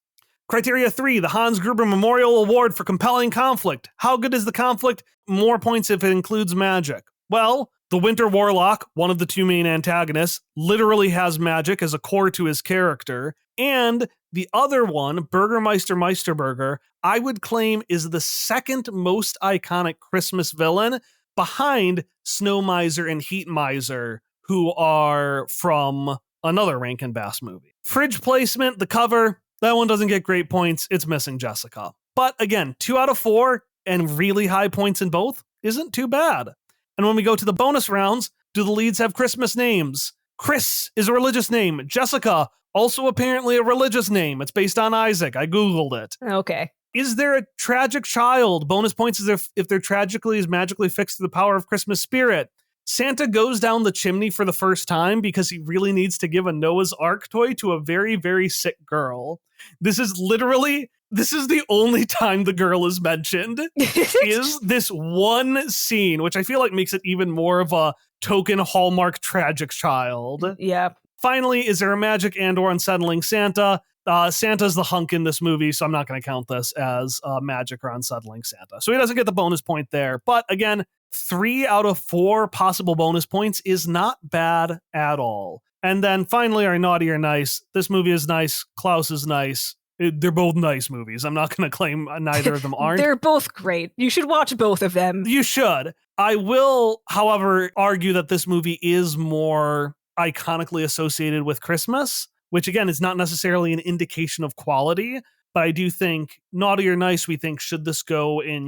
Criteria 3, the Hans Gruber Memorial Award for compelling conflict. How good is the conflict? More points if it includes magic. Well, the Winter Warlock, one of the two main antagonists, literally has magic as a core to his character. And the other one, Burgermeister Meisterburger, I would claim is the second most iconic Christmas villain behind Snow Miser and Heat Miser, who are from another Rankin Bass movie. Fridge placement, the cover, that one doesn't get great points. It's missing Jessica. But again, 2 out of 4 and really high points in both isn't too bad. And when we go to the bonus rounds, do the leads have Christmas names? Chris is a religious name. Jessica, also apparently a religious name. It's based on Isaac. I Googled it. Okay. Is there a tragic child? Bonus points is if they're tragically is magically fixed through the power of Christmas spirit. Santa goes down the chimney for the first time because he really needs to give a Noah's Ark toy to a very, very sick girl. This is the only time the girl is mentioned, is this one scene, which I feel like makes it even more of a token Hallmark tragic child. Yeah. Finally, is there a magic and or unsettling Santa? Santa's the hunk in this movie, so I'm not going to count this as magic or unsettling Santa. So he doesn't get the bonus point there. But again, 3 out of 4 possible bonus points is not bad at all. And then finally, our naughty or nice. This movie is nice. Klaus is nice. They're both nice movies. I'm not going to claim neither of them aren't. They're both great. You should watch both of them. You should. I will, however, argue that this movie is more iconically associated with Christmas, which again is not necessarily an indication of quality. But I do think naughty or nice, we think, should this go in,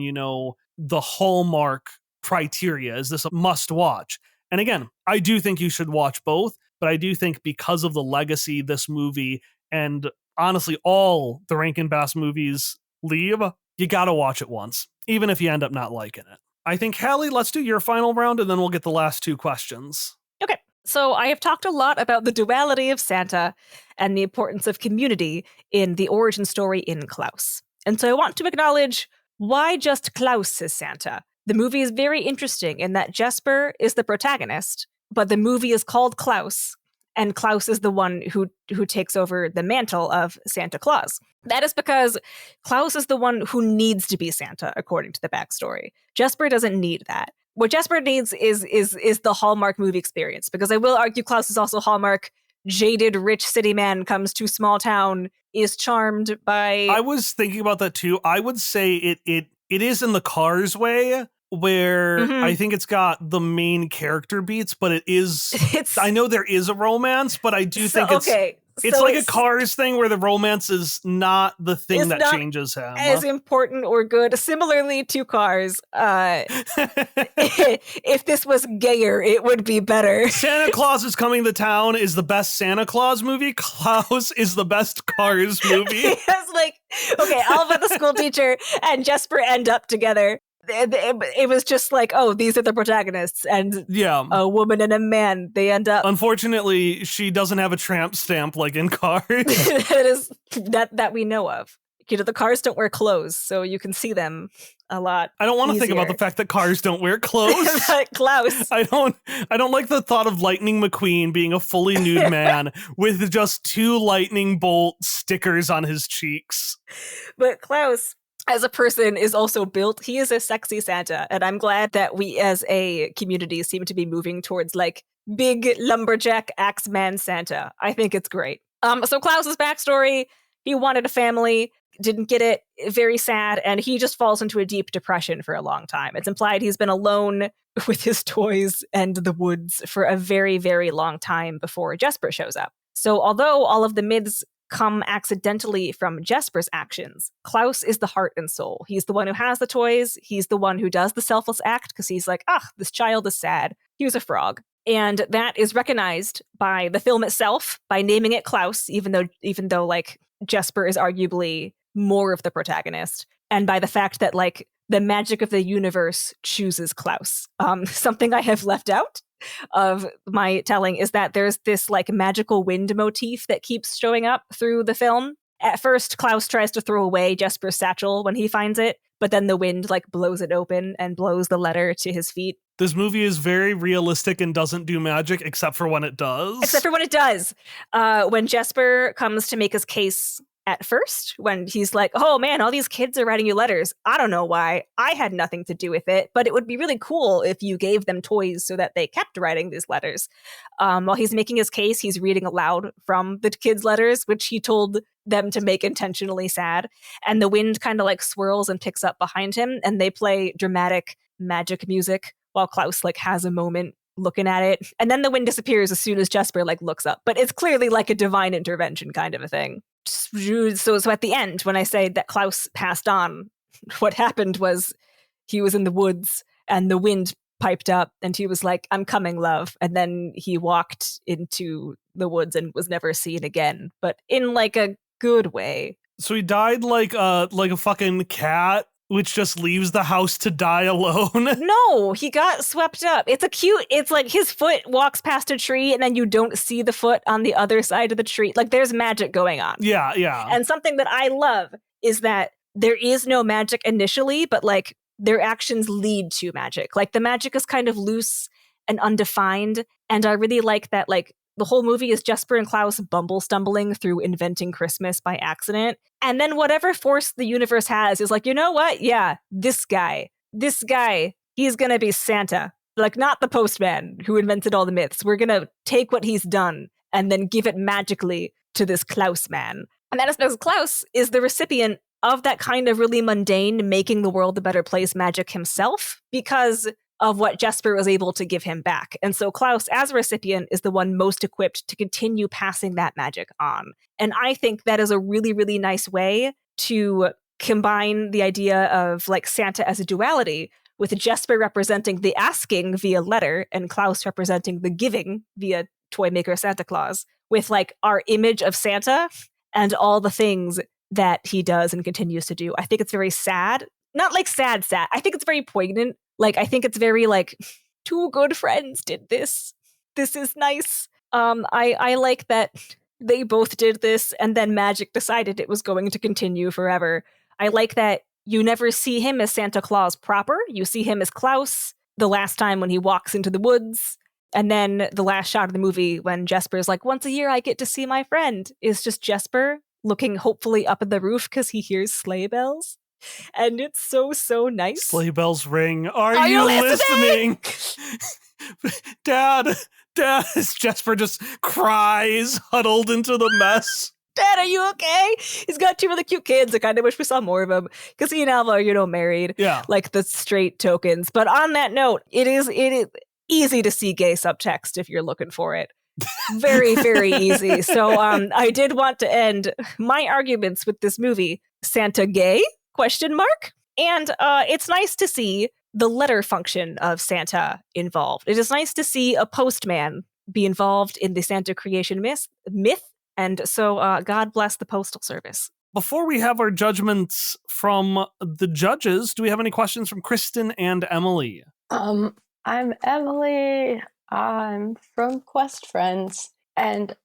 the Hallmark criteria? Is this a must watch? And again, I do think you should watch both, but I do think because of the legacy this movie and honestly all the Rankin Bass movies leave, you gotta watch it once, even if you end up not liking it. I think, Hallie, let's do your final round and then we'll get the last 2 questions. Okay. So I have talked a lot about the duality of Santa and the importance of community in the origin story in Klaus. And so I want to acknowledge why just Klaus is Santa. The movie is very interesting in that Jesper is the protagonist, but the movie is called Klaus, and Klaus is the one who takes over the mantle of Santa Claus. That is because Klaus is the one who needs to be Santa, according to the backstory. Jesper doesn't need that. What Jesper needs is the Hallmark movie experience, because I will argue Klaus is also Hallmark. Jaded rich city man comes to small town, is charmed by... I was thinking about that too. I would say it is in the Cars way, where I think it's got the main character beats, but it is... I know there is a romance, but I do think it's... Okay, It's like a Cars thing where the romance is not the thing that changes him. As important or good. Similarly to Cars, if this was gayer, it would be better. Santa Claus is Coming to Town is the best Santa Claus movie. Klaus is the best Cars movie. It's like, okay, Alva the school teacher and Jesper end up together. It was just like, oh, these are the protagonists, and a woman and a man, they end up. Unfortunately, she doesn't have a tramp stamp like in Cars. that we know of. The cars don't wear clothes, so you can see them a lot. I don't want to think about the fact that cars don't wear clothes. Klaus. I don't like the thought of Lightning McQueen being a fully nude man with just 2 lightning bolt stickers on his cheeks. But Klaus, as a person, is also built. He is a sexy Santa, and I'm glad that we as a community seem to be moving towards like big lumberjack axeman Santa. I think it's great. So Klaus's backstory, he wanted a family, didn't get it, very sad, and he just falls into a deep depression for a long time. It's implied he's been alone with his toys and the woods for a very, very long time before Jesper shows up. So although all of the myths come accidentally from Jesper's actions, Klaus is the heart and soul. He's the one who has the toys. He's the one who does the selfless act because he's like, this child is sad. He was a frog. And that is recognized by the film itself, by naming it Klaus, even though like Jesper is arguably more of the protagonist, and by the fact that like the magic of the universe chooses Klaus. Something I have left out of my telling is that there's this like magical wind motif that keeps showing up through the film. At first, Klaus tries to throw away Jesper's satchel when he finds it, but then the wind like blows it open and blows the letter to his feet. This movie is very realistic and doesn't do magic except for when it does. When Jesper comes to make his case at first, when he's like, oh man, all these kids are writing you letters. I don't know why. I had nothing to do with it, but it would be really cool if you gave them toys so that they kept writing these letters. While he's making his case, he's reading aloud from the kids' letters, which he told them to make intentionally sad. And the wind kind of like swirls and picks up behind him, and they play dramatic magic music while Klaus like has a moment looking at it. And then the wind disappears as soon as Jesper like looks up. But it's clearly like a divine intervention kind of a thing. So at the end, when I say that Klaus passed on, what happened was he was in the woods and the wind piped up and he was like, I'm coming, love. And then he walked into the woods and was never seen again, but in like a good way. So he died like a fucking cat, which just leaves the house to die alone. No, he got swept up. It's like his foot walks past a tree and then you don't see the foot on the other side of the tree. Like there's magic going on. Yeah, yeah. And something that I love is that there is no magic initially, but like their actions lead to magic. Like the magic is kind of loose and undefined. And I really like that, like, the whole movie is Jesper and Klaus stumbling through inventing Christmas by accident. And then whatever force the universe has is like, you know what? Yeah, this guy, he's going to be Santa. Like, not the postman who invented all the myths. We're going to take what he's done and then give it magically to this Klaus man. And that is because Klaus is the recipient of that kind of really mundane, making the world a better place magic himself, because of what Jesper was able to give him back. And so Klaus, as a recipient, is the one most equipped to continue passing that magic on. And I think that is a really, really nice way to combine the idea of like Santa as a duality, with Jesper representing the asking via letter and Klaus representing the giving via toy maker Santa Claus, with like our image of Santa and all the things that he does and continues to do. I think it's very sad. Not like sad. I think it's very poignant. Like, I think it's very, like, two good friends did this. This is nice. I like that they both did this, and then magic decided it was going to continue forever. I like that you never see him as Santa Claus proper. You see him as Klaus the last time when he walks into the woods. And then the last shot of the movie when Jesper's like, once a year I get to see my friend, is just Jesper looking hopefully up at the roof because he hears sleigh bells. And it's so nice. Sleigh bells ring. Are you listening? Dad, Jesper just cries, huddled into the mess. Dad, are you okay? He's got 2 really cute kids. I kind of wish we saw more of him, because he and Alva are, married. Yeah. Like the straight tokens. But on that note, it is easy to see gay subtext if you're looking for it. Very, very easy. So I did want to end my arguments with this movie. Santa gay? Question mark. And it's nice to see the letter function of Santa involved. It is nice to see a postman be involved in the Santa creation myth. And so God bless the Postal Service. Before we have our judgments from the judges, do we have any questions from Kristen and Emily? I'm Emily. I'm from Quest Friends. And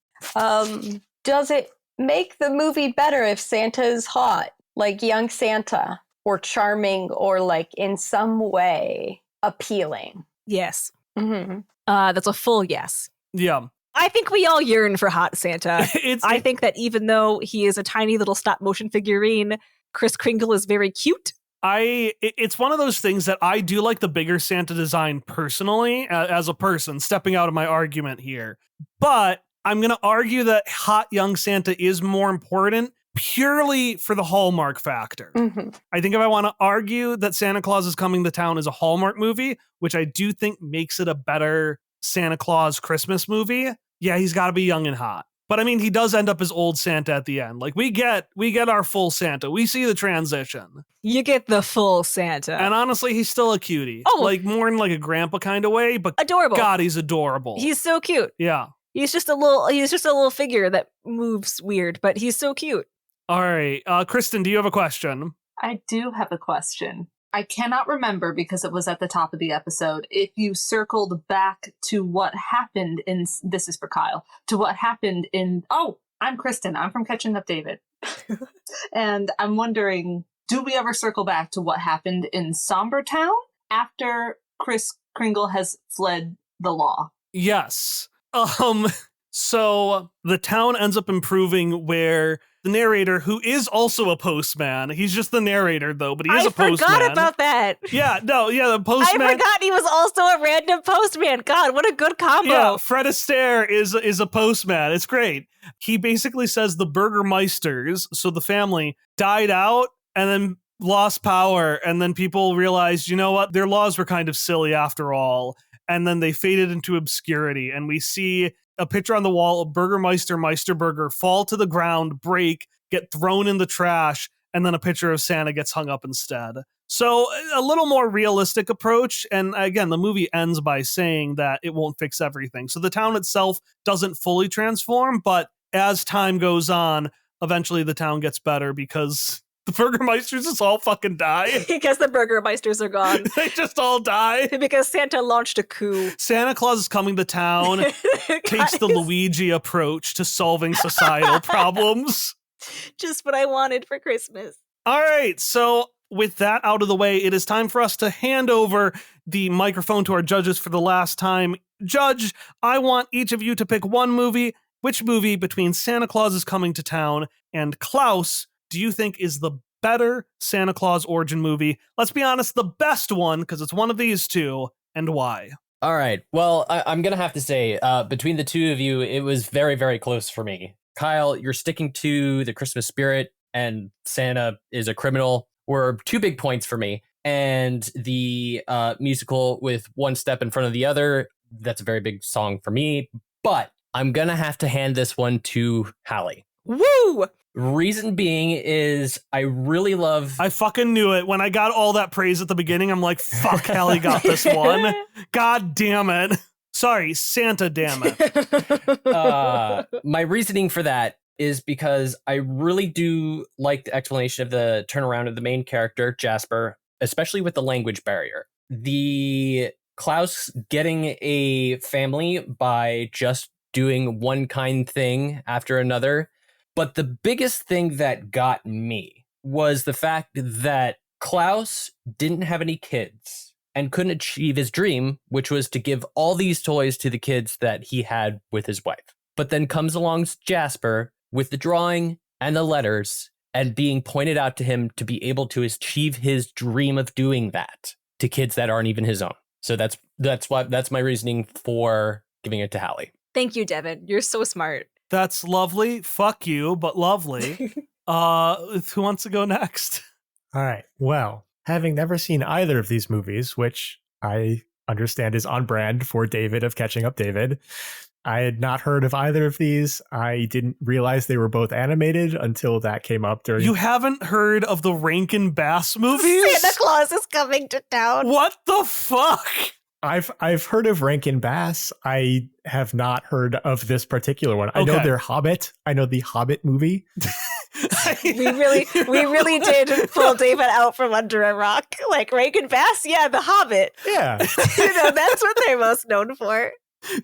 does it make the movie better if Santa is hot, like young Santa, or charming, or like in some way appealing? Yes. Mm-hmm. That's a full yes. Yeah. I think we all yearn for hot Santa. I think that even though he is a tiny little stop motion figurine, Kris Kringle is very cute. It's one of those things that I do like the bigger Santa design personally, as a person, stepping out of my argument here. But I'm going to argue that hot young Santa is more important purely for the Hallmark factor. Mm-hmm. I think if I want to argue that Santa Claus is Coming to Town is a Hallmark movie, which I do think makes it a better Santa Claus Christmas movie, yeah, he's got to be young and hot. But I mean, he does end up as old Santa at the end. Like we get our full Santa. We see the transition. You get the full Santa. And honestly, he's still a cutie. Oh. Like more in like a grandpa kind of way, but adorable. God, he's adorable. He's so cute. Yeah. He's just a little figure that moves weird, but he's so cute. All right. Kristen, do you have a question? I do have a question. I cannot remember because it was at the top of the episode. If you circled back to what happened in, this is for Kyle, to what happened in, I'm Kristen. I'm from Catching Up David. And I'm wondering, do we ever circle back to what happened in Somber Town after Kris Kringle has fled the law? Yes. So the town ends up improving where the narrator, who is also a postman, he's just the narrator though, but he is a postman. I forgot about that. The postman. I forgot he was also a random postman. God, what a good combo. Yeah, Fred Astaire is a postman. It's great. He basically says the Burgermeisters, so the family, died out and then lost power, and then people realized, you know what, their laws were kind of silly after all, and then they faded into obscurity, and we see a picture on the wall of Burgermeister Meisterburger fall to the ground, break, get thrown in the trash, and then a picture of Santa gets hung up instead. So a little more realistic approach. And again, the movie ends by saying that it won't fix everything. So the town itself doesn't fully transform, but as time goes on, eventually the town gets better because the Burgermeisters just all fucking die. Because the Burgermeisters are gone. They just all die. Because Santa launched a coup. Santa Claus is Coming to Town takes the Luigi approach to solving societal problems. Just what I wanted for Christmas. All right, so with that out of the way, it is time for us to hand over the microphone to our judges for the last time. Judge, I want each of you to pick one movie. Which movie between Santa Claus is Coming to Town and Klaus do you think is the better Santa Claus origin movie? Let's be honest, the best one, because it's one of these two, and why? All right. Well, I'm going to have to say, between the two of you, it was very, very close for me. Kyle, you're sticking to the Christmas spirit, and Santa is a criminal were two big points for me. And the musical with One Step in Front of the Other, that's a very big song for me. But I'm going to have to hand this one to Hallie. Woo! Reason being is I really love... I fucking knew it. When I got all that praise at the beginning, I'm like, fuck, Hallie got this one. God damn it. Sorry, Santa damn it. My reasoning for that is because I really do like the explanation of the turnaround of the main character, Jasper, especially with the language barrier. The Klaus getting a family by just doing one kind thing after another. But the biggest thing that got me was the fact that Klaus didn't have any kids and couldn't achieve his dream, which was to give all these toys to the kids that he had with his wife. But then comes along Jasper with the drawing and the letters and being pointed out to him to be able to achieve his dream of doing that to kids that aren't even his own. So that's my reasoning for giving it to Hallie. Thank you, Devin. You're so smart. That's lovely. Fuck you, but lovely. Who wants to go next? All right. Well, having never seen either of these movies, which I understand is on brand for David of Catching Up David, I had not heard of either of these. I didn't realize they were both animated until that came up during. You haven't heard of the Rankin Bass movies? Santa Claus is coming to town. What the fuck? I've heard of Rankin Bass. I have not heard of this particular one. I know Okay. they're Hobbit. I know the Hobbit movie. We really did pull David out from under a rock. Like Rankin Bass, yeah, The Hobbit. Yeah. That's what they're most known for.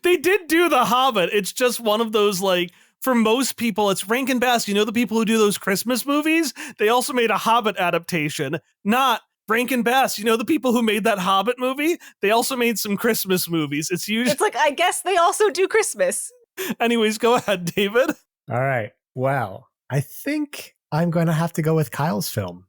They did do The Hobbit. It's just one of those, like, for most people, it's Rankin Bass. You know the people who do those Christmas movies? They also made a Hobbit adaptation. Not Rankin Bass. You know the people who made that Hobbit movie? They also made some Christmas movies. It's usually... It's like, I guess they also do Christmas. Anyways, go ahead, David. All right. Well, I think I'm going to have to go with Kyle's film.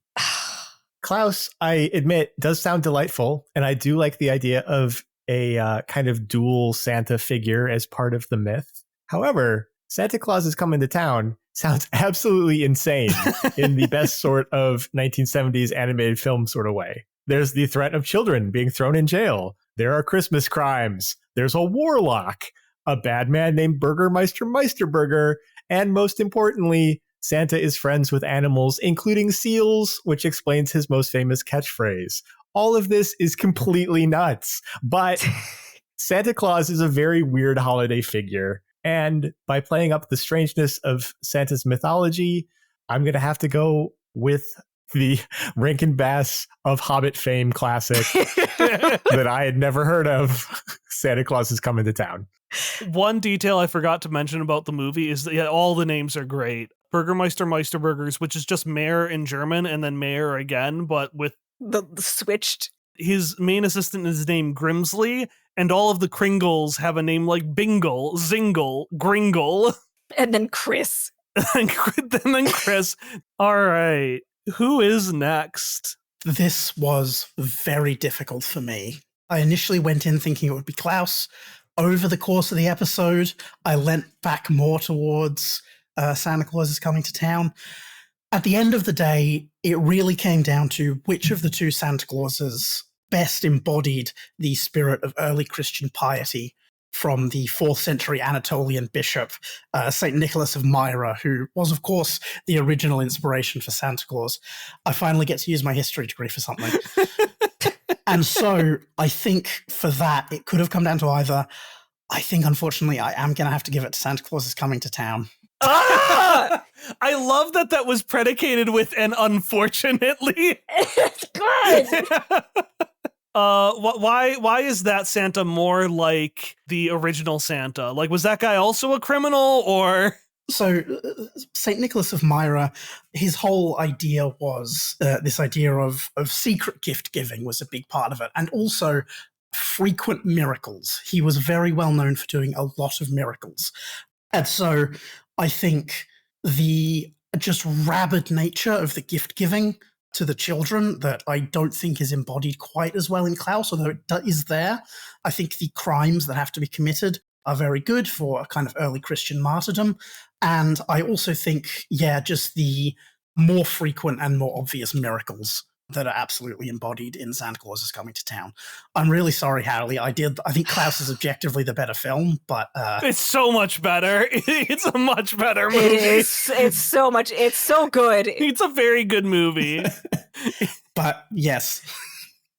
Klaus, I admit, does sound delightful, and I do like the idea of a kind of dual Santa figure as part of the myth. However, Santa Claus is coming to town sounds absolutely insane in the best sort of 1970s animated film sort of way. There's the threat of children being thrown in jail. There are Christmas crimes. There's a warlock, a bad man named Burgermeister Meisterburger, and most importantly, Santa is friends with animals, including seals, which explains his most famous catchphrase. All of this is completely nuts, but Santa Claus is a very weird holiday figure. And by playing up the strangeness of Santa's mythology, I'm going to have to go with the Rankin Bass of Hobbit fame classic that I had never heard of. Santa Claus is coming to town. One detail I forgot to mention about the movie is that all the names are great. Burgermeister Meisterburgers, which is just mayor in German and then mayor again, but with The switched. his main assistant is named Grimsley, and all of the Kringles have a name like Bingle, Zingle, Gringle, And then Chris. and then Chris. All right, who is next? This was very difficult for me. I initially went in thinking it would be Klaus. Over the course of the episode, I leant back more towards Santa Claus is coming to town. At the end of the day, it really came down to which of the two Santa Clauses best embodied the spirit of early Christian piety from the 4th century Anatolian bishop, St. Nicholas of Myra, who was, of course, the original inspiration for Santa Claus. I finally get to use my history degree for something. And so I think for that, it could have come down to either. I think, unfortunately, I am going to have to give it to Santa Claus is coming to town. Ah! I love that that was predicated with an unfortunately. It's good. Why is that Santa more like the original Santa? Like, was that guy also a criminal, or? So, St. Nicholas of Myra, his whole idea was this idea of secret gift giving was a big part of it. And also frequent miracles. He was very well known for doing a lot of miracles. And so I think the just rabid nature of the gift giving to the children that I don't think is embodied quite as well in Klaus, although it is there. I think the crimes that have to be committed are very good for a kind of early Christian martyrdom. And I also think, just the more frequent and more obvious miracles that are absolutely embodied in Santa Claus is Coming to Town. I'm really sorry, Hallie. I think Klaus is objectively the better film, but it's so much better. It's a much better movie. It is. It's so good. It's a very good movie. But yes,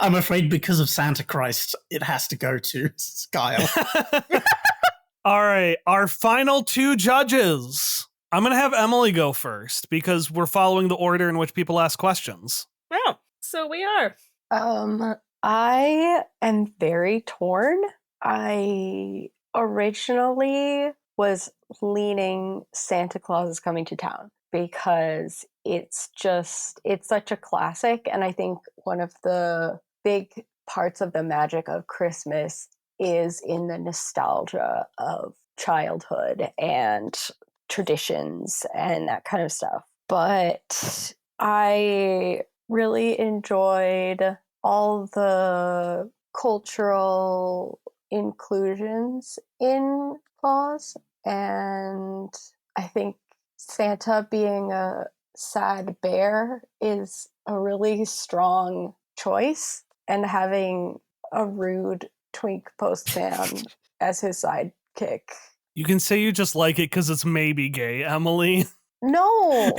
I'm afraid because of Santa Christ, it has to go to Kyle. All right, our final two judges. I'm going to have Emily go first because we're following the order in which people ask questions. Wow. So we are. I am very torn. I originally was leaning Santa Claus is Coming to Town because it's such a classic. And I think one of the big parts of the magic of Christmas is in the nostalgia of childhood and traditions and that kind of stuff. But I really enjoyed all the cultural inclusions in Claus, and I think Santa being a sad bear is a really strong choice, and having a rude twink postman as his sidekick You can say you just like it because it's maybe gay, Emily. No,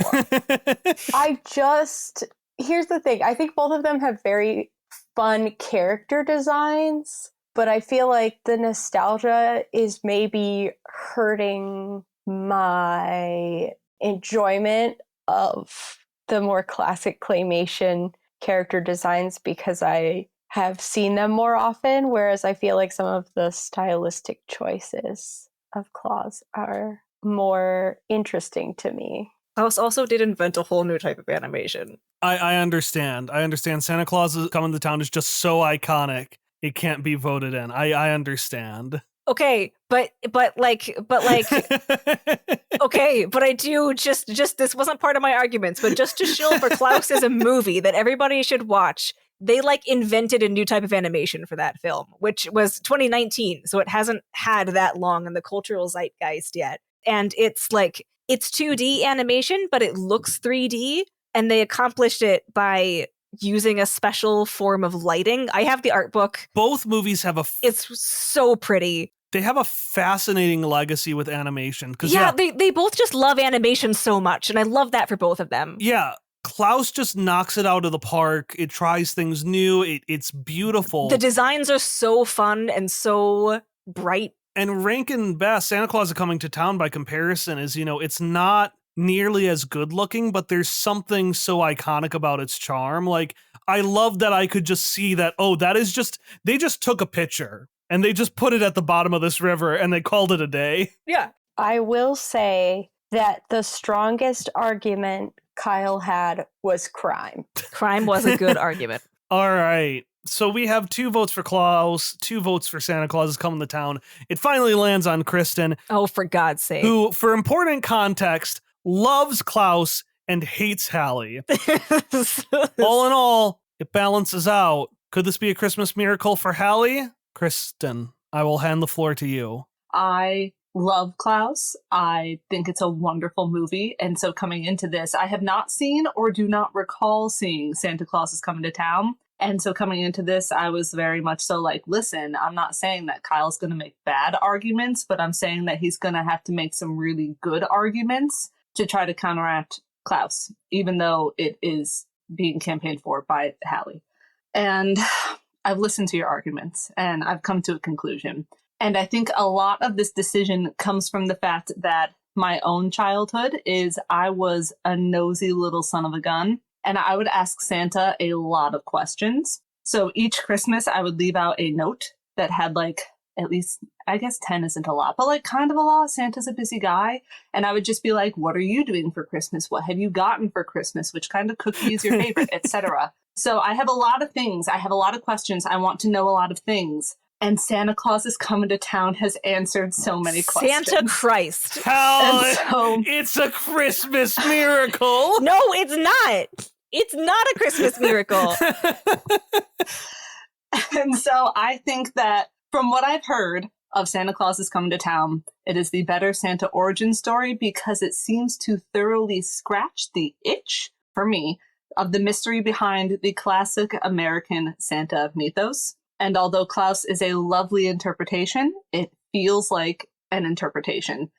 here's the thing. I think both of them have very fun character designs, but I feel like the nostalgia is maybe hurting my enjoyment of the more classic claymation character designs because I have seen them more often, whereas I feel like some of the stylistic choices of Claus are more interesting to me. Klaus also did invent a whole new type of animation. I understand. I understand. Santa Claus is coming to town is just so iconic. It can't be voted in. I understand. Okay, but like okay, but I do just this wasn't part of my arguments, but just to show for Klaus is a movie that everybody should watch. They like invented a new type of animation for that film, which was 2019, so it hasn't had that long in the cultural zeitgeist yet. And it's 2D animation, but it looks 3D, and they accomplished it by using a special form of lighting. I have the art book. Both movies have it's so pretty. They have a fascinating legacy with animation. They both just love animation so much, and I love that for both of them. Yeah. Klaus just knocks it out of the park. It tries things new. It's beautiful. The designs are so fun and so bright. And Rankin Bass, Santa Claus is Coming to Town by comparison is, it's not nearly as good looking, but there's something so iconic about its charm. Like, I love that I could just see that, they just took a picture and they just put it at the bottom of this river and they called it a day. Yeah. I will say that the strongest argument Kyle had was crime. Crime was a good argument. All right. So we have 2 votes for Klaus, 2 votes for Santa Claus is Coming to Town. It finally lands on Kristen. Oh, for God's sake. Who, for important context, loves Klaus and hates Hallie. All in all, it balances out. Could this be a Christmas miracle for Hallie? Kristen, I will hand the floor to you. I love Klaus. I think it's a wonderful movie. And so coming into this, I have not seen or do not recall seeing Santa Claus is Coming to Town. And so coming into this, I was very much so like, listen, I'm not saying that Kyle's going to make bad arguments, but I'm saying that he's going to have to make some really good arguments to try to counteract Klaus, even though it is being campaigned for by Hallie. And I've listened to your arguments and I've come to a conclusion. And I think a lot of this decision comes from the fact that my own childhood is I was a nosy little son of a gun, and I would ask Santa a lot of questions. So each Christmas, I would leave out a note that had at least, I guess 10 isn't a lot, but kind of a lot. Santa's a busy guy. And I would just be like, what are you doing for Christmas? What have you gotten for Christmas? Which kind of cookie is your favorite, etc. So I have a lot of things. I have a lot of questions. I want to know a lot of things. And Santa Claus is Coming to Town has answered so many questions. Santa Christ. It's a Christmas miracle. No, it's not. It's not a Christmas miracle. And so I think that from what I've heard of Santa Claus is Coming to Town, it is the better Santa origin story because it seems to thoroughly scratch the itch, for me, of the mystery behind the classic American Santa mythos. And although Klaus is a lovely interpretation, it feels like an interpretation.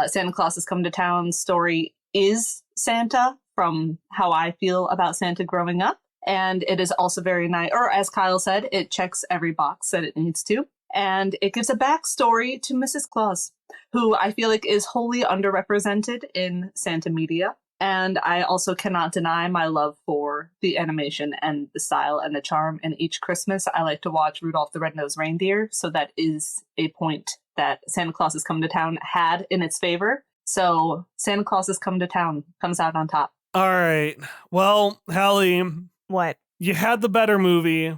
Santa Claus is Coming to Town story is Santa from how I feel about Santa growing up. And it is also very nice, or as Kyle said, it checks every box that it needs to. And it gives a backstory to Mrs. Claus, who I feel like is wholly underrepresented in Santa media. And I also cannot deny my love for the animation and the style and the charm. And each Christmas, I like to watch Rudolph the Red-Nosed Reindeer. So that is a point that Santa Claus is Coming to Town had in its favor. So Santa Claus is Coming to Town comes out on top. All right. Well, Hallie. What? You had the better movie.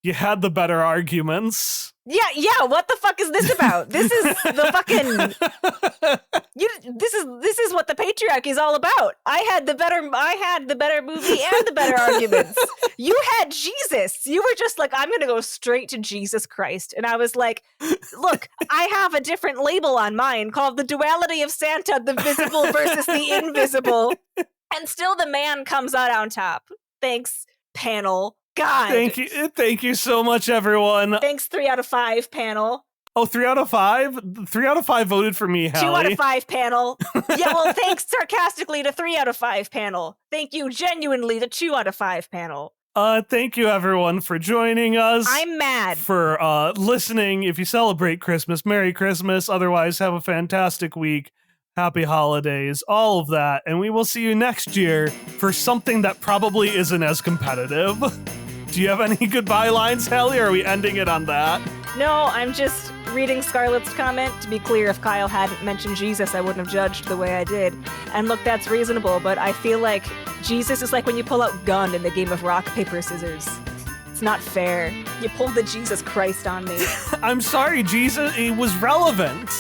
You had the better arguments. Yeah, what the fuck is this about? This is the fucking this is what the patriarchy is all about. I had the better movie and the better arguments. You had Jesus. You were just like, I'm going to go straight to Jesus Christ. And I was like, look, I have a different label on mine called The Duality of Santa, the visible versus the invisible. And still the man comes out on top. Thanks, panel. God. Thank you so much, everyone. Thanks, 3 out of 5 panel. Oh, 3 out of 5? 3 out of 5 voted for me, Hallie. 2 out of 5 panel. Yeah, well, thanks sarcastically to 3 out of 5 panel. Thank you genuinely to 2 out of 5 panel. Thank you everyone for joining us. I'm mad. For listening. If you celebrate Christmas, Merry Christmas. Otherwise, have a fantastic week. Happy holidays, all of that. And we will see you next year for something that probably isn't as competitive. Do you have any goodbye lines, Hallie, or are we ending it on that? No, I'm just reading Scarlett's comment. To be clear, if Kyle hadn't mentioned Jesus, I wouldn't have judged the way I did. And look, that's reasonable, but I feel like Jesus is like when you pull out gun in the game of rock, paper, scissors. It's not fair. You pulled the Jesus Christ on me. I'm sorry, Jesus, it was relevant.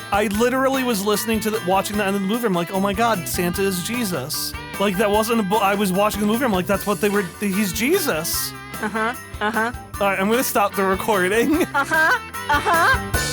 I literally was listening to watching the end of the movie. I'm like, oh my God, Santa is Jesus. Like, that wasn't I was watching the movie. I'm like, that's what he's Jesus. Uh-huh. All right, I'm going to stop the recording. Uh-huh.